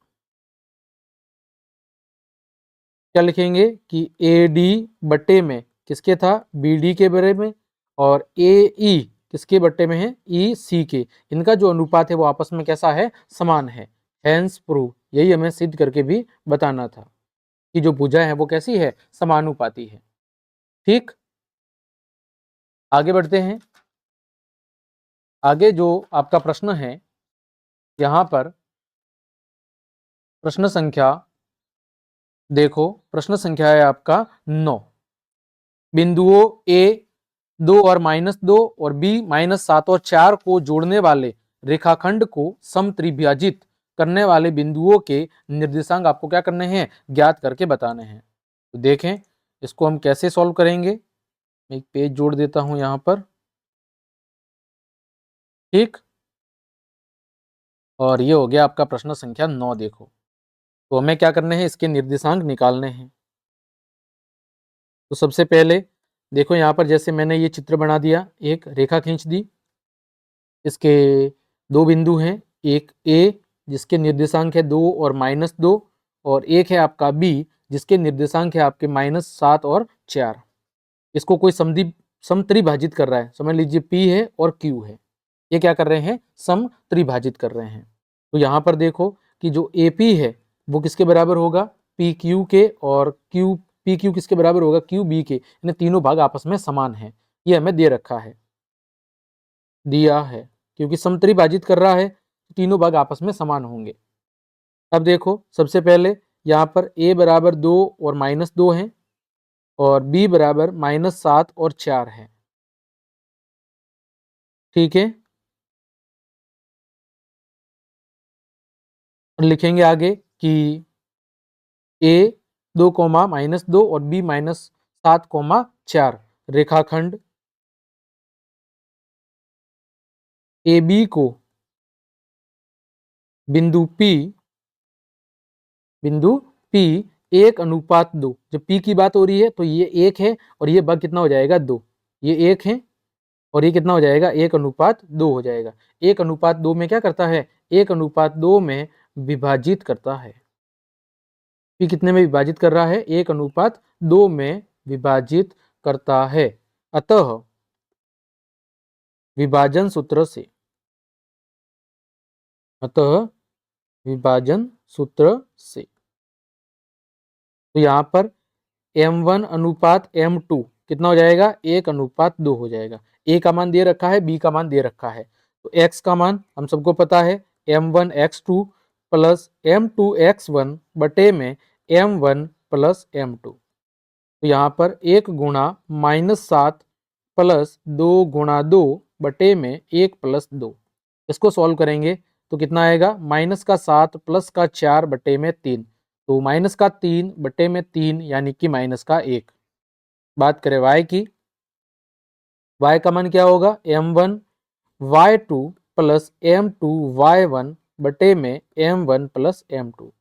[SPEAKER 1] क्या लिखेंगे कि ए डी बट्टे में किसके था, बी डी के बारे में, और ए ई किसके बट्टे में है, ई सी के। इनका जो अनुपात है वो आपस में कैसा है, समान है। हेंस प्रूव, यही हमें सिद्ध करके भी बताना था कि जो भुजा है वो कैसी है, समानुपाती है। ठीक, आगे बढ़ते हैं। आगे जो आपका प्रश्न है, यहां पर प्रश्न संख्या देखो, प्रश्न संख्या है आपका 9। बिंदुओं ए 2 और -2 और बी -7 और 4 को जोड़ने वाले रेखाखंड को समत्रिभुजाजित करने वाले बिंदुओं के निर्देशांक आपको क्या करने हैं, ज्ञात करके बताने हैं। तो देखें इसको हम कैसे सॉल्व करेंगे। एक पेज जोड़ देता हूं यहां पर। ठीक, और ये हो गया आपका प्रश्न संख्या 9। देखो तो हमें क्या करने हैं, इसके निर्देशांक निकालने हैं। तो सबसे पहले देखो यहाँ पर जैसे मैंने ये चित्र बना दिया, एक रेखा खींच दी, इसके दो बिंदु हैं, एक ए जिसके निर्देशांक है 2 और -2, और एक है आपका बी जिसके निर्देशांक है आपके -7 और 4। इसको कोई समत्रिभाजित कर रहा है, समझ लीजिए P है और Q है, ये क्या कर रहे हैं, समत्रिभाजित कर रहे हैं। तो यहाँ पर देखो कि जो AP है वो किसके बराबर होगा, PQ के, और PQ किसके बराबर होगा, QB के। इन तीनों भाग आपस में समान है, ये हमें दे रखा है, दिया है, क्योंकि समत्रिभाजित कर रहा है, तीनों भाग आपस में समान होंगे। अब देखो सबसे पहले यहाँ पर A बराबर 2 और -2 है, और B बराबर -7 और 4 है। ठीक है, और लिखेंगे आगे कि A 2, -2 और B -7, 4 रेखाखंड AB को बिंदु P 1:2, जब P की बात हो रही है तो ये 1 है और ये भाग कितना हो जाएगा, 2। ये 1 है और ये कितना हो जाएगा, 1:2 हो जाएगा। 1:2 में क्या करता है, 1:2 में विभाजित करता है। P कितने में विभाजित कर रहा है, 1:2 में विभाजित करता है। अतः विभाजन सूत्र से, तो यहाँ पर M1:M2 कितना हो जाएगा, 1:2 हो जाएगा। A का मान दे रखा है, B का मान दे रखा है, तो X का मान हम सबको पता है, M1x2 प्लस M2x1 बटे में M1 प्लस M2। तो यहाँ पर 1 गुणा -7 प्लस 2 गुणा 2 बटे में 1 प्लस 2। इसको सॉल्व करेंगे तो कितना आएगा, -7 प्लस 4 बटे में 3, तो -3 बटे में 3 यानी कि -1। बात करें y की, y का मान क्या होगा, M1 y2 plus M2 y1 बटे में M1 प्लस M2।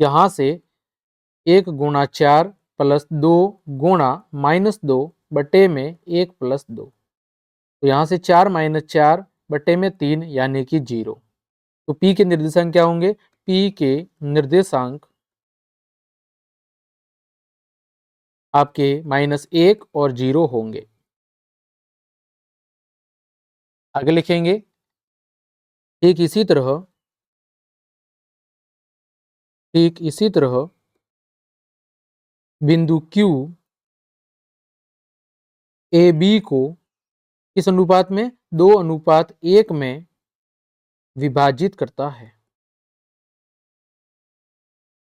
[SPEAKER 1] यहाँ से 1 गुणा 4 प्लस 2 गुणा -2 बटे में 1 प्लस 2, तो यहाँ से 4 - 4 बटे में 3 यानी कि 0। तो P के निर्देशांक क्या होंगे, P के निर्देशांक आपके -1 और 0 होंगे। आगे लिखेंगे, ठीक इसी तरह बिंदु Q AB को किस अनुपात में, 2:1 में विभाजित करता है।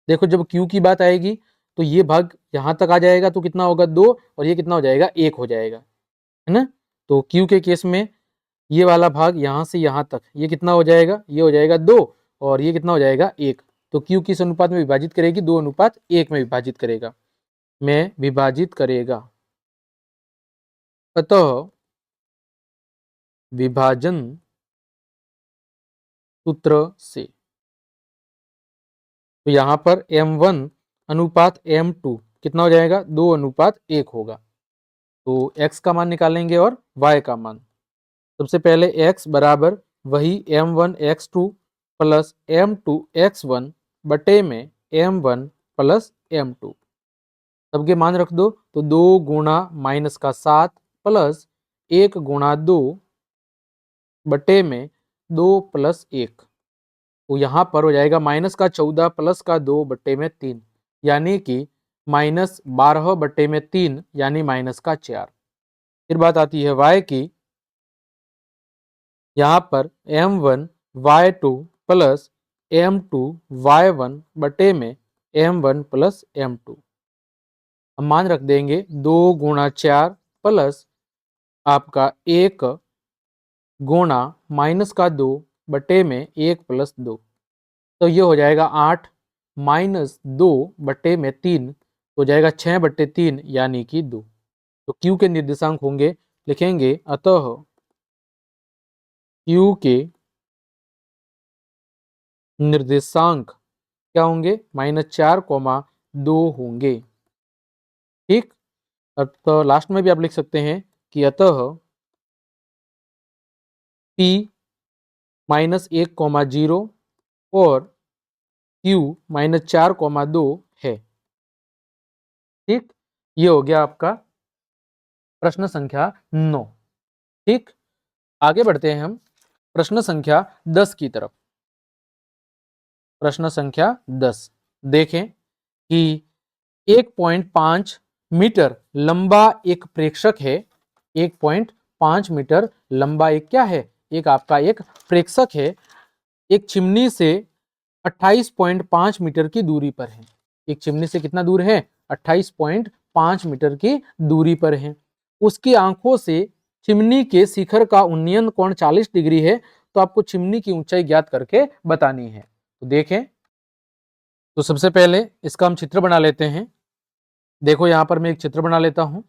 [SPEAKER 1] देखो जब Q की बात आएगी तो ये भाग यहां तक आ जाएगा तो कितना होगा, 2, और ये कितना हो जाएगा, 1 हो जाएगा, है ना। तो Q के केस में ये वाला भाग यहां से यहां तक ये कितना हो जाएगा, ये हो जाएगा 2, और ये कितना हो जाएगा, 1। तो Q किस अनुपात में विभाजित करेगी, 2:1 में विभाजित करेगा, अतः विभाजन सूत्र से, तो यहाँ पर M1:M2 कितना हो जाएगा, 2:1 होगा। तो x का मान निकालेंगे और y का मान। सबसे पहले x बराबर वही M1x2 प्लस M2x1 बटे में M1 प्लस m2। सबके मान रख दो तो 2 गुणा माइनस का 7 प्लस 1 गुणा 2 बटे में 2 प्लस 1। तो यहाँ पर हो जाएगा माइनस का 14 प्लस का 2 बटे में 3, यानी कि माइनस 12 बटे में 3 यानी माइनस का 4। फिर बात आती है y की। यहाँ पर m1 y2 plus m2 y1 बटे में m1 प्लस m2। हम मान रख देंगे 2 गुणा 4 प्लस आपका 1 गुणा माइनस का 2 बटे में 1 प्लस 2। तो ये हो जाएगा 8 माइनस 2 बटे में 3, तो हो जाएगा 6 बटे 3 यानी कि 2। तो Q के निर्देशांक होंगे, लिखेंगे अतः Q के निर्देशांक क्या होंगे, -4, 2 होंगे। ठीक, तो लास्ट में भी आप लिख सकते हैं कि अतः P -1, 0 और Q -4, 2 है। ठीक, ये हो गया आपका प्रश्न संख्या 9। ठीक, आगे बढ़ते हैं हम प्रश्न संख्या 10 की तरफ। प्रश्न संख्या 10 देखें कि 1.5 मीटर लंबा एक प्रेक्षक है। 1.5 मीटर लंबा एक क्या है, एक आपका एक प्रेक्षक है। एक चिमनी से 28.5 मीटर की दूरी पर है। एक चिमनी से कितना दूर है, 28.5 मीटर की दूरी पर है। उसकी आंखों से चिमनी के शिखर का उन्नयन कोण 40 डिग्री है। तो आपको चिमनी की ऊंचाई ज्ञात करके बतानी है। तो देखें, तो सबसे पहले इसका हम चित्र बना लेते हैं। देखो यहां पर मैं एक चित्र बना लेता हूं।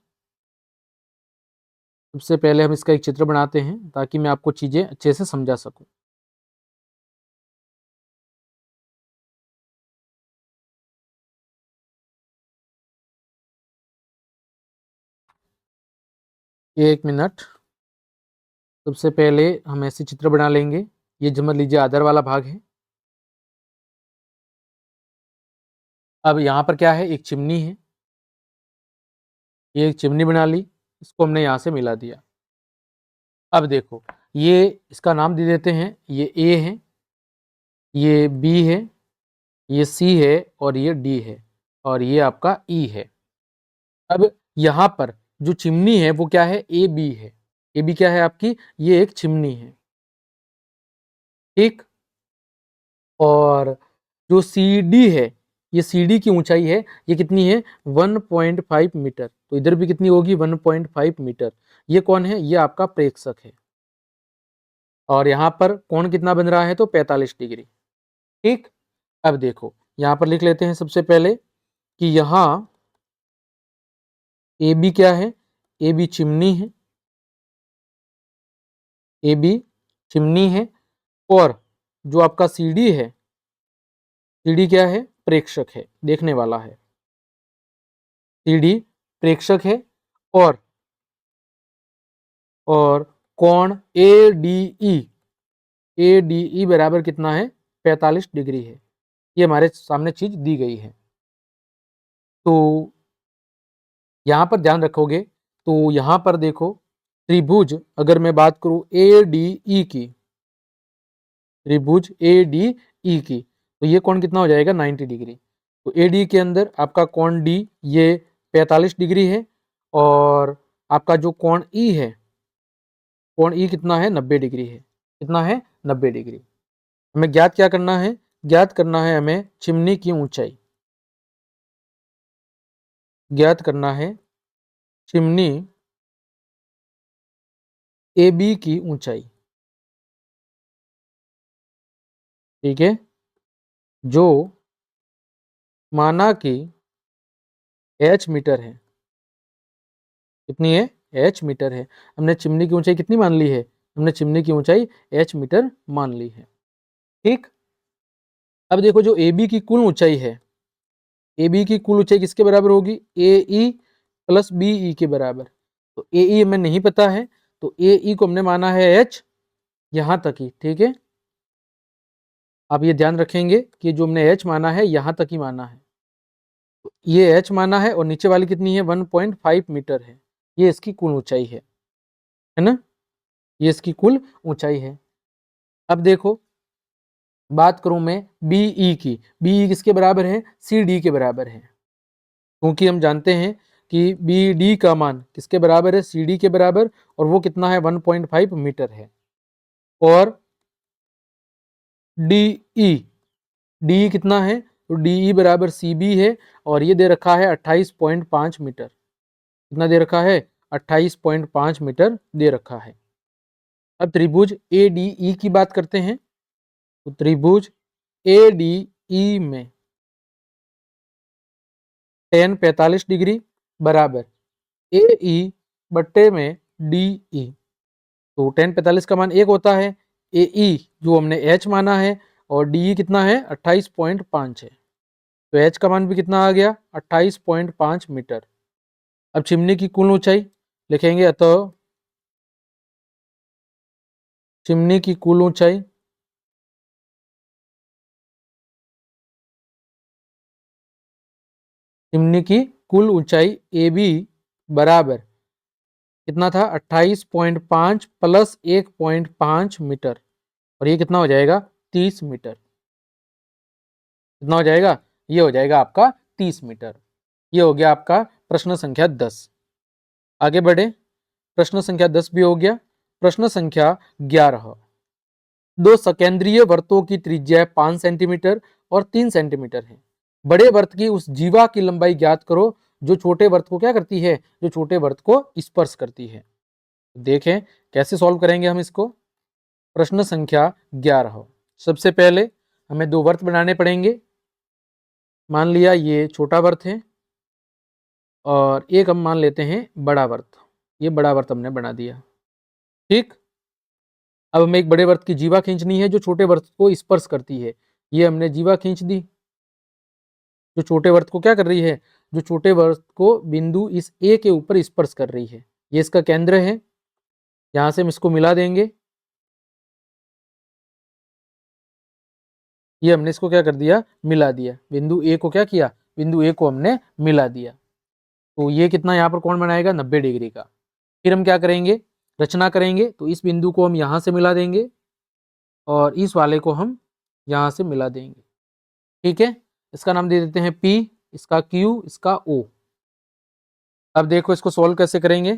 [SPEAKER 1] सबसे पहले हम इसका एक चित्र बनाते हैं ताकि मैं आपको चीजें अच्छे से समझा सकूं। एक मिनट, सबसे पहले हम ऐसे चित्र बना लेंगे। ये समझ लीजिए आधार वाला भाग है। अब यहाँ पर क्या है, एक चिमनी है। ये एक चिमनी बना ली, इसको हमने यहाँ से मिला दिया। अब देखो, ये इसका नाम दे देते हैं। ये ए है, ये बी है, ये सी है और ये डी है और ये आपका ई है। अब यहाँ पर जो चिमनी है वो क्या है, ए बी है। ए बी क्या है आपकी, ये एक चिमनी है। ठीक, और जो सी डी है, ये सी डी की ऊंचाई है, ये कितनी है, 1.5 मीटर। तो इधर भी कितनी होगी, 1.5 मीटर। ये कौन है, ये आपका प्रेक्षक है। और यहाँ पर कोण कितना बन रहा है, तो 45 डिग्री। ठीक, अब देखो यहाँ पर लिख लेते हैं सबसे पहले कि यहाँ ए बी क्या है, ए बी चिमनी है। ए बी चिमनी है और जो आपका सी डी है, सी डी क्या है, प्रेक्षक है, देखने वाला है। सी डी प्रेक्षक है और कोण ए डी ई बराबर कितना है, 45 डिग्री है। ये हमारे सामने चीज दी गई है। तो यहां पर ध्यान रखोगे तो यहां पर देखो त्रिभुज, अगर मैं बात करूं ए डी ई की, त्रिभुज ए डी ई की, तो ये कोण कितना हो जाएगा, 90 डिग्री। तो ए डी के अंदर आपका कोण डी ये 45 डिग्री है और आपका जो कोण ई है, कोण ई कितना है, 90 डिग्री है। कितना है, 90 डिग्री। हमें ज्ञात क्या करना है, ज्ञात करना है हमें चिमनी की ऊंचाई। ज्ञात करना है चिमनी ए बी की ऊंचाई। ठीक है, जो माना कि h मीटर है। कितनी है, h मीटर है। हमने चिमनी की ऊंचाई कितनी मान ली है, हमने चिमनी की ऊंचाई h मीटर मान ली है। ठीक, अब देखो जो ए बी की कुल ऊंचाई है, ए बी की कुल ऊंचाई किसके बराबर होगी, ए ई प्लस बी ई के बराबर। तो ए ई हमें नहीं पता है, तो ए ई को हमने माना है h, यहां तक ही। ठीक है, आप ये ध्यान रखेंगे कि जो हमने h माना है यहां तक ही माना है। ये h माना है और नीचे वाली कितनी है 1.5 मीटर है। ये इसकी कुल ऊंचाई है ना, ये इसकी कुल ऊंचाई है। अब देखो बात करूं मैं BE की, BE किसके बराबर है, CD के बराबर है, क्योंकि हम जानते हैं कि BD का मान किसके बराबर है, CD के बराबर, और वो कितना है 1.5 मीटर है। और DE कितना है, तो DE बराबर CB है, और ये दे रखा है 28.5 मीटर। कितना दे रखा है, 28.5 मीटर दे रखा है। अब त्रिभुज ADE की बात करते हैं, तो त्रिभुज ADE में tan 45 डिग्री बराबर AE बट्टे में DE, तो tan 45 का मान 1 होता है, AE जो हमने h माना है, और DE कितना है 28.5 है, तो h का मान भी कितना आ गया 28.5 मीटर। अब चिमनी की कुल ऊंचाई लिखेंगे, अतः चिमनी की कुल ऊंचाई चिमनी की कुल ऊंचाई AB बराबर कितना था 28.5 प्लस 1.5 मीटर, और ये कितना हो जाएगा 30 मीटर। कितना हो जाएगा, ये हो जाएगा आपका 30 मीटर। ये हो गया आपका प्रश्न संख्या 10। आगे बढ़े, प्रश्न संख्या 10 भी हो गया। प्रश्न संख्या 11, दो सकेंद्रीय वृत्तों की त्रिज्या 5 सेंटीमीटर और 3 सेंटीमीटर है। बड़े वृत्त की उस जीवा की लंबाई ज्ञात करो जो छोटे वृत्त को क्या करती है, जो छोटे वृत्त को स्पर्श करती है। देखें कैसे सॉल्व करेंगे हम इसको। प्रश्न संख्या 11, सबसे पहले हमें दो वृत्त बनाने पड़ेंगे। मान लिया ये छोटा वृत्त है और एक हम मान लेते हैं बड़ा वृत्त। ये बड़ा वृत्त हमने बना दिया, ठीक। अब हमें एक बड़े वृत्त की जीवा खींचनी है जो छोटे वृत्त को स्पर्श करती है। ये हमने जीवा खींच दी, जो छोटे वृत्त को क्या कर रही है, जो छोटे वृत्त को बिंदु इस A के ऊपर स्पर्श कर रही है। ये इसका केंद्र है, यहां से हम इसको मिला देंगे। ये हमने इसको क्या कर दिया, मिला दिया। बिंदु A को क्या किया, बिंदु A को हमने मिला दिया। तो ये कितना यहाँ पर कौन बनाएगा 90 डिग्री का। फिर हम क्या करेंगे, रचना करेंगे। तो इस बिंदु को हम यहां से मिला देंगे और इस वाले को हम यहां से मिला देंगे, ठीक है। इसका नाम दे देते हैं P, इसका Q, इसका O। अब देखो इसको सोल्व कैसे करेंगे।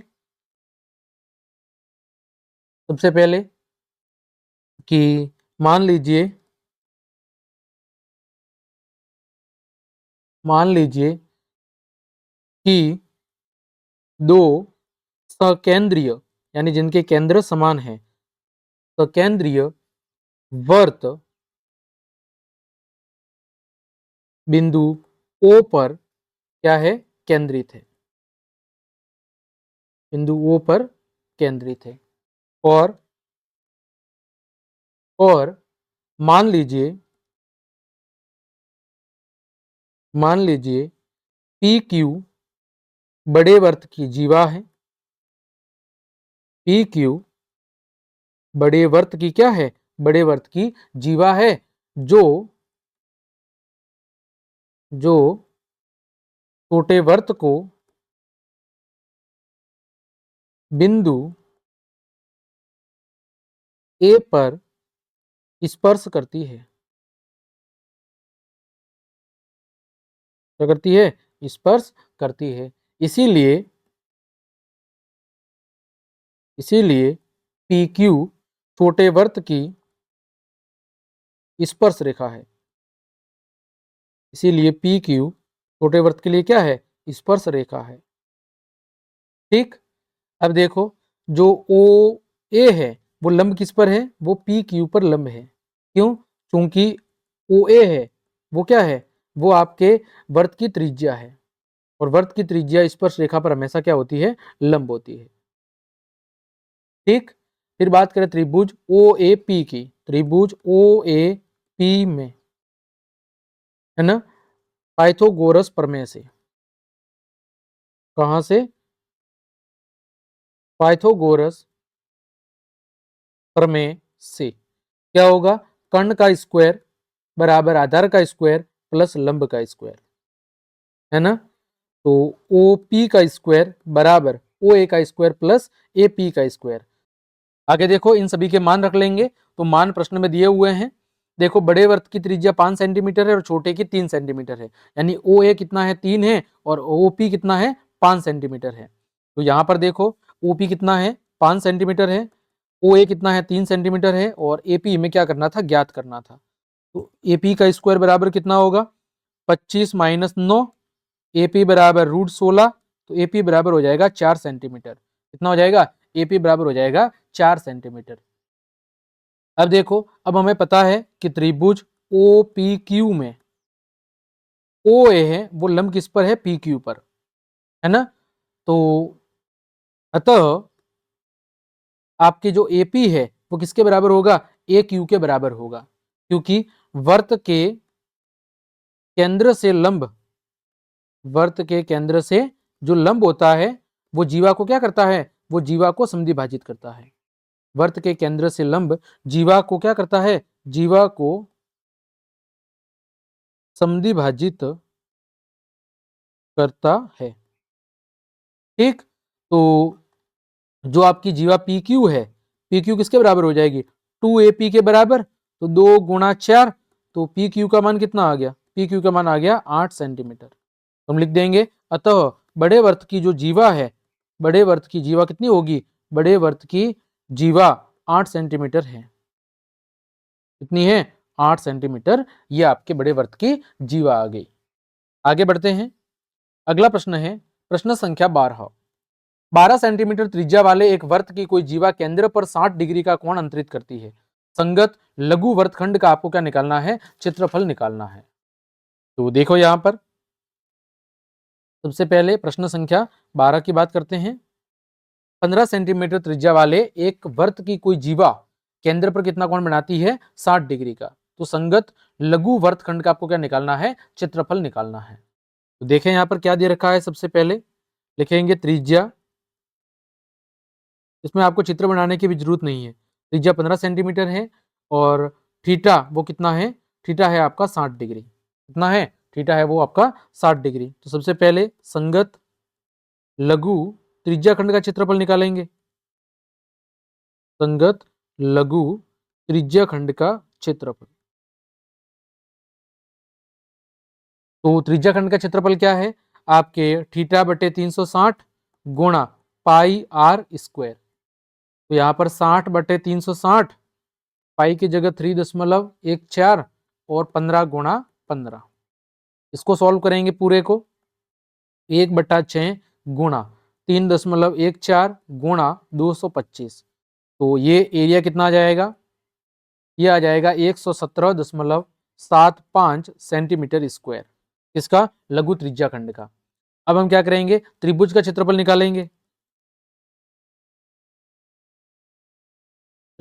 [SPEAKER 1] सबसे पहले कि मान लीजिए कि दो सकेंद्रीय यानी जिनके केंद्र समान है, सकेंद्रीय वृत्त बिंदु O पर क्या है, केंद्रित है। बिंदु O पर केंद्रित है। और मान लीजिए PQ बड़े वृत्त की जीवा है। PQ बड़े वृत्त की क्या है, बड़े वृत्त की जीवा है, जो छोटे वृत्त को बिंदु A पर स्पर्श करती है। क्या करती है, स्पर्श करती है। इसीलिए PQ छोटे वृत्त की स्पर्श रेखा है। इसीलिए PQ छोटे वृत्त के लिए क्या है, स्पर्श रेखा है, ठीक। अब देखो जो OA है वो लंब किस पर है, वो PQ पर लंब है। क्यों, क्योंकि OA है वो क्या है, वो आपके वृत्त की त्रिज्या है, और वृत्त की त्रिज्या स्पर्श रेखा पर हमेशा क्या होती है, लंब होती है, ठीक। फिर बात करें त्रिभुज OAP की। त्रिभुज OAP में है ना, पाइथागोरस प्रमेय से, कहां से, पाइथागोरस प्रमेय से क्या होगा, कर्ण का स्क्वायर बराबर आधार का स्क्वायर प्लस लंब का स्क्वायर। है ना। तो ओ पी का स्क्वायर बराबर ओ ए का स्क्वायर प्लस ए पी का स्क्वायर। आगे देखो इन सभी के मान रख लेंगे। तो मान प्रश्न में दिए हुए हैं। देखो बड़े वर्त की त्रिज्या 5 सेंटीमीटर है और छोटे की 3 सेंटीमीटर है, यानी ओ ए कितना है 3 है और ओ पी कितना है 5 सेंटीमीटर है। तो यहाँ पर देखो ओ पी कितना है 5 सेंटीमीटर है, ओ ए कितना है 3 सेंटीमीटर है और ए पी में क्या करना था, ज्ञात करना था। तो ए पी का स्क्वायर बराबर कितना होगा 25 माइनस 9, ए पी बराबर √16, तो ए पी बराबर हो जाएगा 4 सेंटीमीटर। कितना हो जाएगा, ए पी बराबर हो जाएगा 4 सेंटीमीटर। अब देखो अब हमें पता है कि त्रिभुज ओ पी क्यू में ओ ए है वो लंब किस पर है, पी क्यू पर, है ना। तो अतः आपके जो ए पी है वो किसके बराबर होगा, ए क्यू के बराबर होगा, क्योंकि वर्त के केंद्र से लंब, वर्त के केंद्र से जो लंब होता है वो जीवा को क्या करता है, वो जीवा को समद्विभाजित करता है। वर्त के केंद्र से लंब जीवा को क्या करता है, जीवा को समद्विभाजित करता है। ठीक, तो जो आपकी जीवा पी क्यू है, पी क्यू किसके बराबर हो जाएगी, 2AP के बराबर, तो 2 गुणा 4, तो पी क्यू का मान कितना आ गया, पी क्यू का मान आ गया 8 सेंटीमीटर। तो हम लिख देंगे अतः बड़े वर्त की जो जीवा है, बड़े वर्त की जीवा कितनी होगी, बड़े वर्त की जीवा 8 सेंटीमीटर है। कितनी है, 8 सेंटीमीटर। ये आपके बड़े वर्त की जीवा आ गई। आगे बढ़ते हैं। अगला प्रश्न है प्रश्न संख्या 12। 12 सेंटीमीटर त्रिज्या वाले एक वर्त की कोई जीवा केंद्र पर 60 डिग्री का कोण अंतरित करती है। संगत लघु वर्तखंड का आपको क्या निकालना है, क्षेत्रफल निकालना है। तो देखो यहां पर सबसे पहले प्रश्न संख्या 12 की बात करते हैं। 15 सेंटीमीटर त्रिज्या वाले एक वर्त की कोई जीवा केंद्र पर कितना कोण बनाती है, 60 डिग्री का। तो संगत लघु वर्तखंड का आपको क्या निकालना है, क्षेत्रफल निकालना है। तो देखें यहां पर क्या दे रखा है, सबसे पहले लिखेंगे त्रिज्या, इसमें आपको चित्र बनाने की भी जरूरत नहीं है। त्रिज्या 15 सेंटीमीटर है और थीटा वो कितना है, थीटा है आपका 60 डिग्री। कितना है, थीटा है वो आपका 60 डिग्री। तो सबसे पहले संगत लघु त्रिज्या खंड का क्षेत्रफल निकालेंगे। संगत लघु त्रिज्या खंड का क्षेत्रफल, तो त्रिज्या खंड का क्षेत्रफल क्या है आपके, थीटा बटे 360 गुणा पाई आर स्क्वायर। तो यहाँ पर 60 बटे 360, पाई की जगह 3.14 और 15 गुणा 15। इसको सॉल्व करेंगे पूरे को, 1/6 गुणा 3.14 गुणा 225। तो ये एरिया कितना आ जाएगा, ये आ जाएगा 117.75 सेंटीमीटर स्क्वायर, इसका लघु त्रिज्या खंड का। अब हम क्या करेंगे, त्रिभुज का क्षेत्रफल निकालेंगे।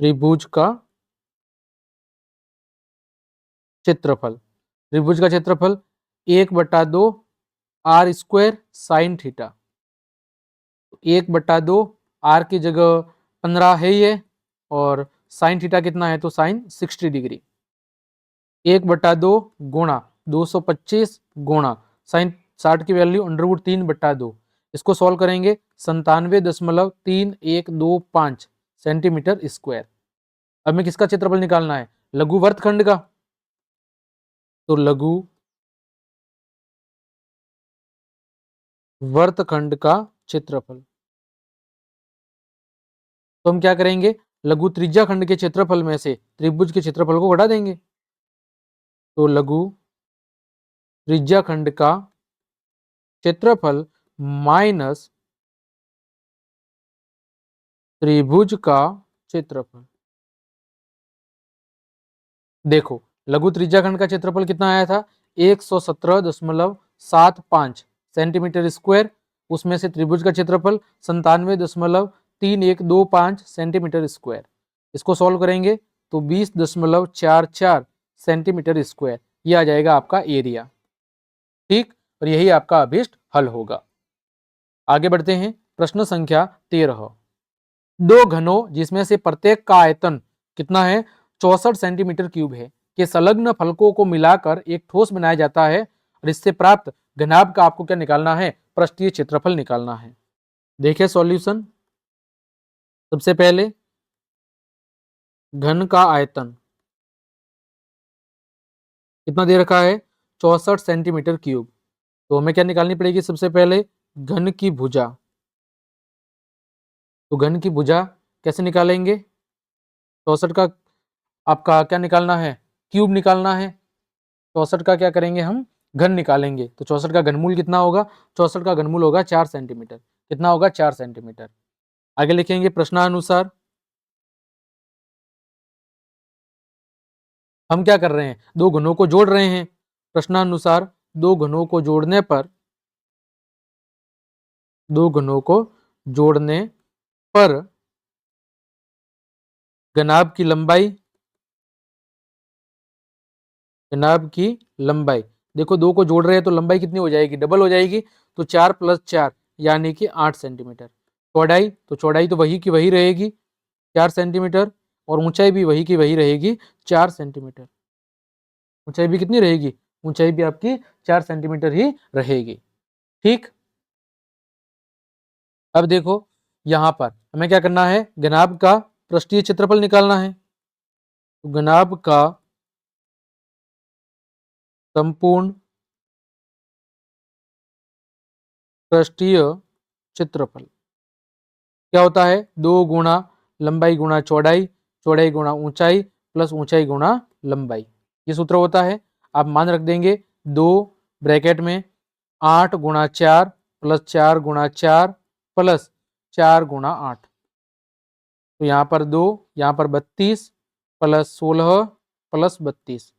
[SPEAKER 1] त्रिभुज का क्षेत्रफल, त्रिभुज का क्षेत्रफल 1/2 R square sine theta. 1/2 R की जगह 15 है ये, और साइन थीटा कितना है, तो साइन 60 डिग्री। 1/2 गुणा 225 गुणा साइन 60 की वैल्यू √3/2। इसको सॉल्व करेंगे 97.3125 सेंटीमीटर स्क्वायर। अब में किसका क्षेत्रफल निकालना है, लघु वर्तखंड का। तो लघु वर्तखंड का क्षेत्रफल, तो हम क्या करेंगे, लघु त्रिज्या खंड के क्षेत्रफल में से त्रिभुज के क्षेत्रफल को घटा देंगे। तो लघु त्रिज्या खंड का क्षेत्रफल माइनस त्रिभुज का क्षेत्रफल। देखो लघु त्रिज्या खंड का क्षेत्रफल कितना आया था, 117.75 सेंटीमीटर स्क्वायर। उसमें से त्रिभुज का क्षेत्रफल 97.3125 सेंटीमीटर स्क्वायर। इसको सॉल्व करेंगे तो 20.44 सेंटीमीटर स्क्वायर, ये आ जाएगा आपका एरिया। ठीक, और यही आपका अभीष्ट हल होगा। आगे बढ़ते हैं। प्रश्न संख्या 13। दो घनों जिसमें से प्रत्येक का आयतन कितना है, 64 सेंटीमीटर क्यूब है, के संलग्न फलकों को मिलाकर एक ठोस बनाया जाता है और इससे प्राप्त घनाभ का आपको क्या निकालना है, पृष्ठीय क्षेत्रफल निकालना है। देखिए सॉल्यूशन, सबसे पहले घन का आयतन कितना दे रखा है, 64 सेंटीमीटर क्यूब। तो हमें क्या निकालनी पड़ेगी, सबसे पहले घन की भुजा। तो घन की भुजा कैसे निकालेंगे, 64 का आपका क्या निकालना है, क्यूब निकालना है। 64 का क्या करेंगे हम, घन निकालेंगे। तो 64 का घनमूल कितना होगा, 64 का घनमूल होगा 4 सेंटीमीटर। कितना होगा, 4 सेंटीमीटर। आगे लिखेंगे प्रश्नानुसार, हम क्या कर रहे हैं, दो घनों को जोड़ रहे हैं। प्रश्नानुसार दो घनों को जोड़ने पर, दो घनों को जोड़ने पर घनाभ की लंबाई, घनाभ की लंबाई, देखो दो को जोड़ रहे हैं तो लंबाई कितनी हो जाएगी, डबल हो जाएगी। तो 4 + 4 यानी कि 8 सेंटीमीटर। चौड़ाई, तो चौड़ाई तो वही की वही रहेगी 4 सेंटीमीटर, और ऊंचाई भी वही की वही रहेगी 4 सेंटीमीटर। ऊंचाई भी कितनी रहेगी, ऊंचाई भी आपकी 4 सेंटीमीटर ही रहेगी। ठीक, अब देखो यहां पर हमें क्या करना है, घनाभ का पृष्ठीय क्षेत्रफल निकालना है। तो घनाभ का संपूर्ण पृष्ठीय क्षेत्रफल क्या होता है, 2 गुणा लंबाई गुणा चौड़ाई, चौड़ाई गुणा ऊंचाई प्लस ऊंचाई गुणा लंबाई, ये सूत्र होता है। आप मान रख देंगे 2 ब्रैकेट में 8 गुणा 4 प्लस 4 गुणा 4 प्लस 4 गुणा 8। तो यहाँ पर 2, यहाँ पर 32 प्लस 16 प्लस 32,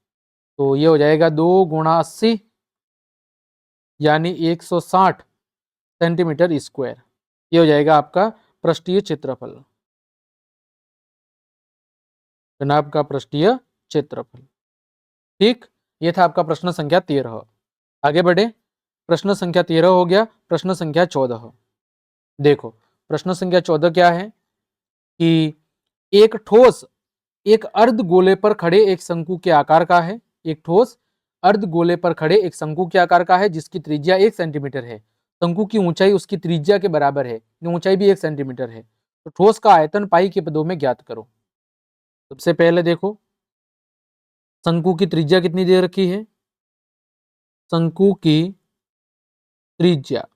[SPEAKER 1] तो ये हो जाएगा 2 गुणा 80 यानी 160 सेंटीमीटर स्क्वायर। ये हो जाएगा आपका पृष्ठीय क्षेत्रफल, घनाभ का पृष्ठीय क्षेत्रफल। ठीक, ये था आपका प्रश्न संख्या 13। आगे बढ़े, प्रश्न संख्या 13 हो गया, प्रश्न संख्या 14। देखो प्रश्न संख्या 14 क्या है कि एक ठोस एक अर्ध गोले पर खड़े एक शंकु के आकार का है। एक ठोस अर्ध गोले पर खड़े एक शंकु के आकार का है जिसकी त्रिज्या 1 सेंटीमीटर है। शंकु की ऊंचाई उसकी त्रिज्या के बराबर है, ऊंचाई भी 1 सेंटीमीटर है। तो ठोस का आयतन पाई के पदों में ज्ञात करो। सबसे पहले देखो शंकु की त्रिज्या कितनी दे रखी है, शंकु की त्रिज्या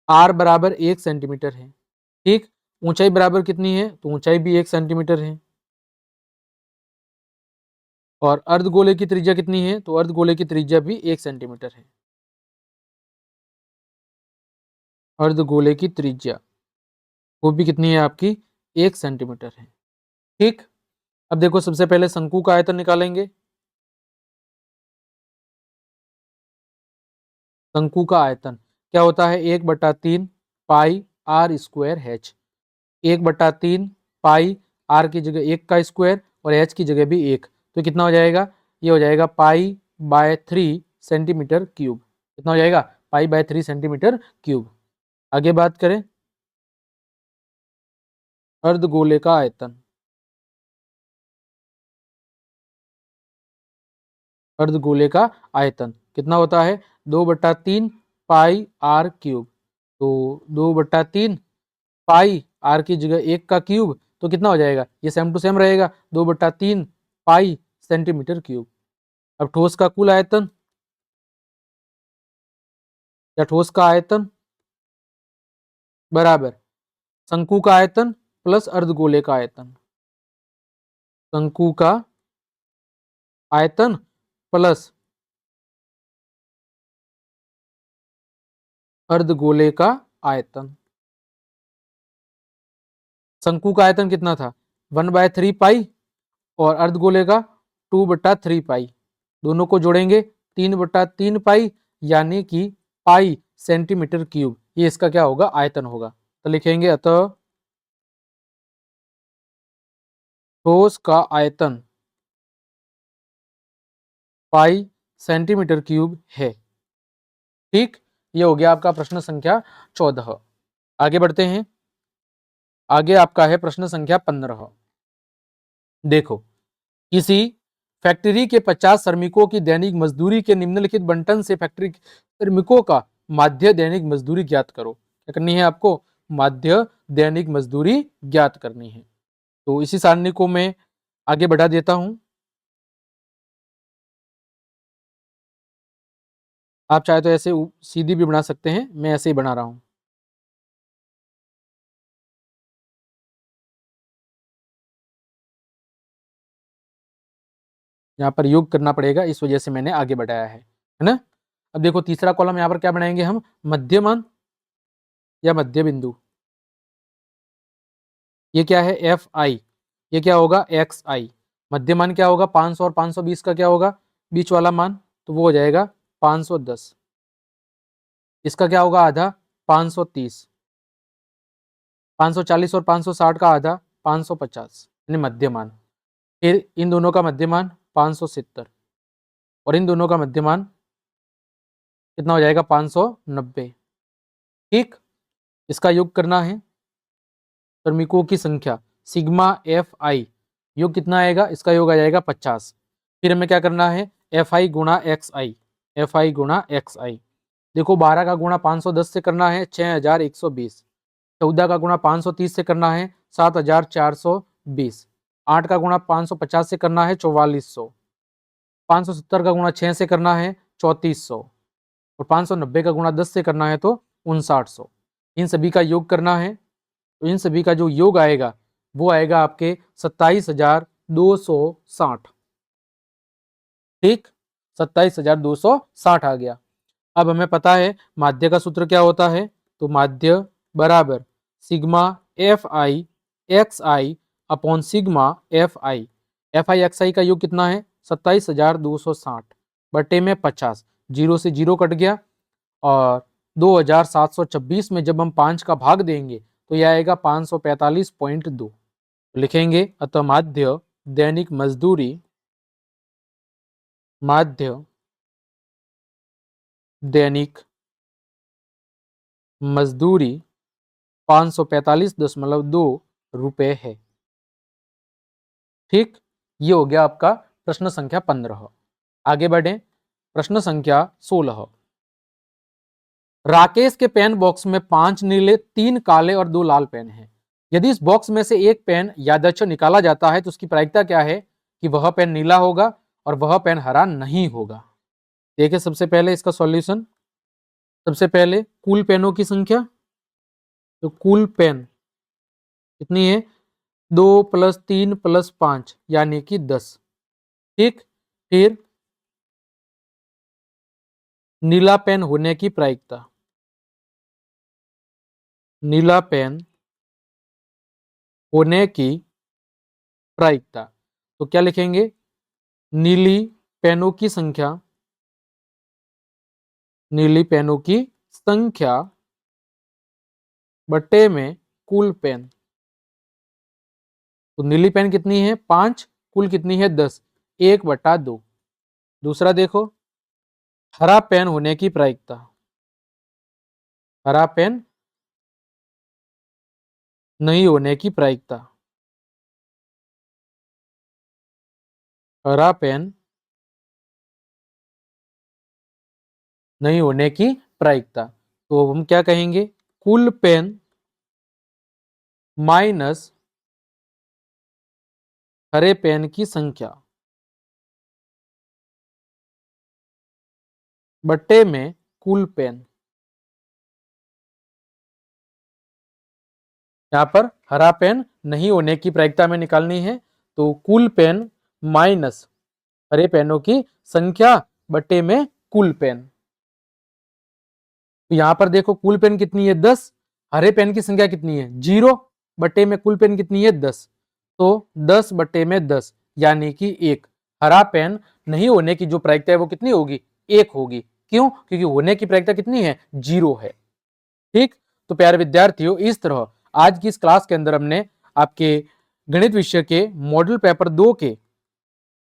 [SPEAKER 1] r बराबर 1 सेंटीमीटर है। ठीक, ऊंचाई बराबर कितनी है, तो ऊंचाई भी 1 सेंटीमीटर है। और अर्धगोले की त्रिज्या कितनी है, तो अर्धगोले की त्रिज्या भी 1 सेंटीमीटर है। अर्धगोले की त्रिज्या वो भी कितनी है आपकी, 1 सेंटीमीटर है। ठीक, अब देखो सबसे पहले शंकु का आयतन निकालेंगे। शंकु का आयतन क्या होता है, 1/3 पाई r स्क्वायर h। 1/3 पाई r की जगह 1 का स्क्वायर और h की जगह भी 1, तो कितना हो जाएगा, ये हो जाएगा π/3 सेंटीमीटर क्यूब। कितना हो जाएगा, π/3 सेंटीमीटर क्यूब। आगे बात करें अर्धगोले का आयतन, अर्धगोले का आयतन कितना होता है, 2/3 पाई r क्यूब। तो 2/3 पाई r की जगह 1 का क्यूब, तो कितना हो जाएगा, ये सेम टू सेम रहेगा, 2/3 पाई सेंटीमीटर क्यूब। अब ठोस का कुल आयतन या ठोस का आयतन बराबर शंकु का आयतन प्लस अर्धगोले का आयतन। शंकु का आयतन प्लस अर्धगोले का आयतन। शंकु का आयतन कितना था, 1/3 पाई और अर्धगोले का 2/3 पाई। दोनों को जोड़ेंगे 3/3 पाई यानी कि पाई सेंटीमीटर क्यूब। ये इसका क्या होगा, आयतन होगा। तो लिखेंगे अतः ठोस का आयतन पाई सेंटीमीटर क्यूब है। ठीक, ये हो गया आपका प्रश्न संख्या 14। आगे बढ़ते हैं, आगे आपका है प्रश्न संख्या 15। देखो किसी फैक्ट्री के 50 श्रमिकों की दैनिक मजदूरी के निम्नलिखित बंटन से फैक्ट्री श्रमिकों का माध्य दैनिक मजदूरी ज्ञात करो। क्या करनी है आपको? माध्य दैनिक मजदूरी ज्ञात करनी है। तो इसी सारणी को मैं आगे बढ़ा देता हूं। आप चाहे तो ऐसे सीधी भी बना सकते हैं, मैं ऐसे ही बना रहा हूं। यहाँ पर योग करना पड़ेगा, इस वजह से मैंने आगे बढ़ाया है ना। अब देखो तीसरा कॉलम यहाँ पर क्या बनाएंगे हम? मध्यमान या मध्य बिंदु। ये क्या है? F I. ये क्या होगा? एक्स आई। मध्यमान क्या होगा? 500 और 520 का क्या होगा? बीच वाला मान, तो वो हो जाएगा 510। इसका क्या होगा? आधा 530। 540 और 560 का आधा 550, यानी मध्यमान। फिर इन दोनों का मध्यमान 570 और इन दोनों का मध्यमान कितना हो जाएगा? 590। ठीक, इसका योग करना है। श्रमिकों की संख्या सिग्मा एफ आई, योग कितना आएगा? इसका योग आ जाएगा 50। फिर हमें क्या करना है? एफ आई गुणा एक्स आई। एफ आई गुणा एक्स आई। देखो 12 का गुणा 510 से करना है 6120। 14 का गुणा 530 से करना है 7420। 8 का गुणा 550 से करना है 4400। 570 का गुणा 6 से करना है 3400 और 590 का गुणा 10 से करना है तो 5900। इन सभी का योग करना है, तो इन सभी का जो योग आएगा वो आएगा आपके 27,260। ठीक, 27,260 आ गया। अब हमें पता है माध्य का सूत्र क्या होता है, तो माध्य बराबर sigma F I X I upon sigma F I. F I X I का योग कितना है? 27,260 बटे में 50। जीरो से जीरो कट गया और 2726 में जब हम 5 का भाग देंगे तो यह आएगा 545.2। लिखेंगे अतः माध्य दैनिक मजदूरी, माध्य दैनिक मजदूरी 545.2 रुपए है। ठीक, ये हो गया आपका प्रश्न संख्या 15। आगे बढ़े, प्रश्न संख्या 16। राकेश के पेन बॉक्स में 5 नीले, 3 काले और 2 लाल पेन हैं। यदि इस बॉक्स में से एक पेन यादृच्छिक निकाला जाता है तो उसकी प्रायिकता क्या है कि वह पेन नीला होगा और वह पेन हरा नहीं होगा? देखिए सबसे पहले इसका सॉल्यूशन। सबसे पहले कुल पेनों की संख्या, तो कुल पेन कितनी है? 2 + 3 + 5 यानी कि 10। ठीक, फिर नीला पेन होने की प्रायिकता, नीला पेन होने की प्रायिकता, तो क्या लिखेंगे? नीली पेनों की संख्या, नीली पेनों की संख्या बट्टे में कुल पेन। तो नीली पेन कितनी है? 5, कुल कितनी है? 10, 1/2। दूसरा देखो, हरा पेन होने की प्रायिकता, हरा पेन नहीं होने की प्रायिकता, हरा पेन नहीं होने की प्रायिकता। तो हम क्या कहेंगे? कुल पेन माइनस हरे पेन की संख्या बट्टे में कुल पेन। यहाँ पर हरा पेन नहीं होने की प्रायिकता में निकालनी है, तो कुल पेन माइनस हरे पेनों की संख्या बट्टे में कुल पेन। तो यहां पर देखो कुल पेन कितनी है? 10। हरे पेन की संख्या कितनी है? 0 बट्टे में कुल पेन कितनी है? 10। तो 10 बट्टे में 10 यानी कि 1। हरा पेन नहीं होने की जो प्रायिकता है वो कितनी होगी? 1 होगी। क्यों? क्योंकि होने की प्रायिकता कितनी है? 0 है। ठीक, तो प्यारे विद्यार्थियों, इस तरह आज की इस क्लास के अंदर हमने आपके गणित विषय के मॉडल पेपर 2 के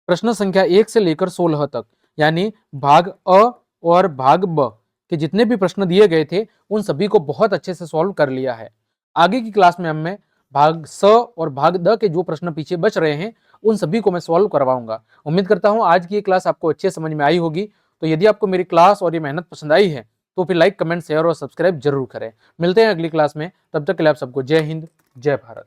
[SPEAKER 1] प्रश्न संख्या 1 से लेकर 16 तक, यानी भाग अ और भाग ब के जितने भी प्रश्न दिए गए थे उन सभी को बहुत अच्छे से सॉल्व कर लिया है। आगे की क्लास में हमें भाग स और भाग द के जो प्रश्न पीछे बच रहे हैं उन सभी को मैं सॉल्व करवाऊंगा। उम्मीद करता हूं आज की ये क्लास आपको अच्छे समझ में आई होगी। तो यदि आपको मेरी क्लास और ये मेहनत पसंद आई है तो फिर लाइक, कमेंट, शेयर और सब्सक्राइब जरूर करें। मिलते हैं अगली क्लास में, तब तक के लिए आप सबको जय हिंद, जय भारत।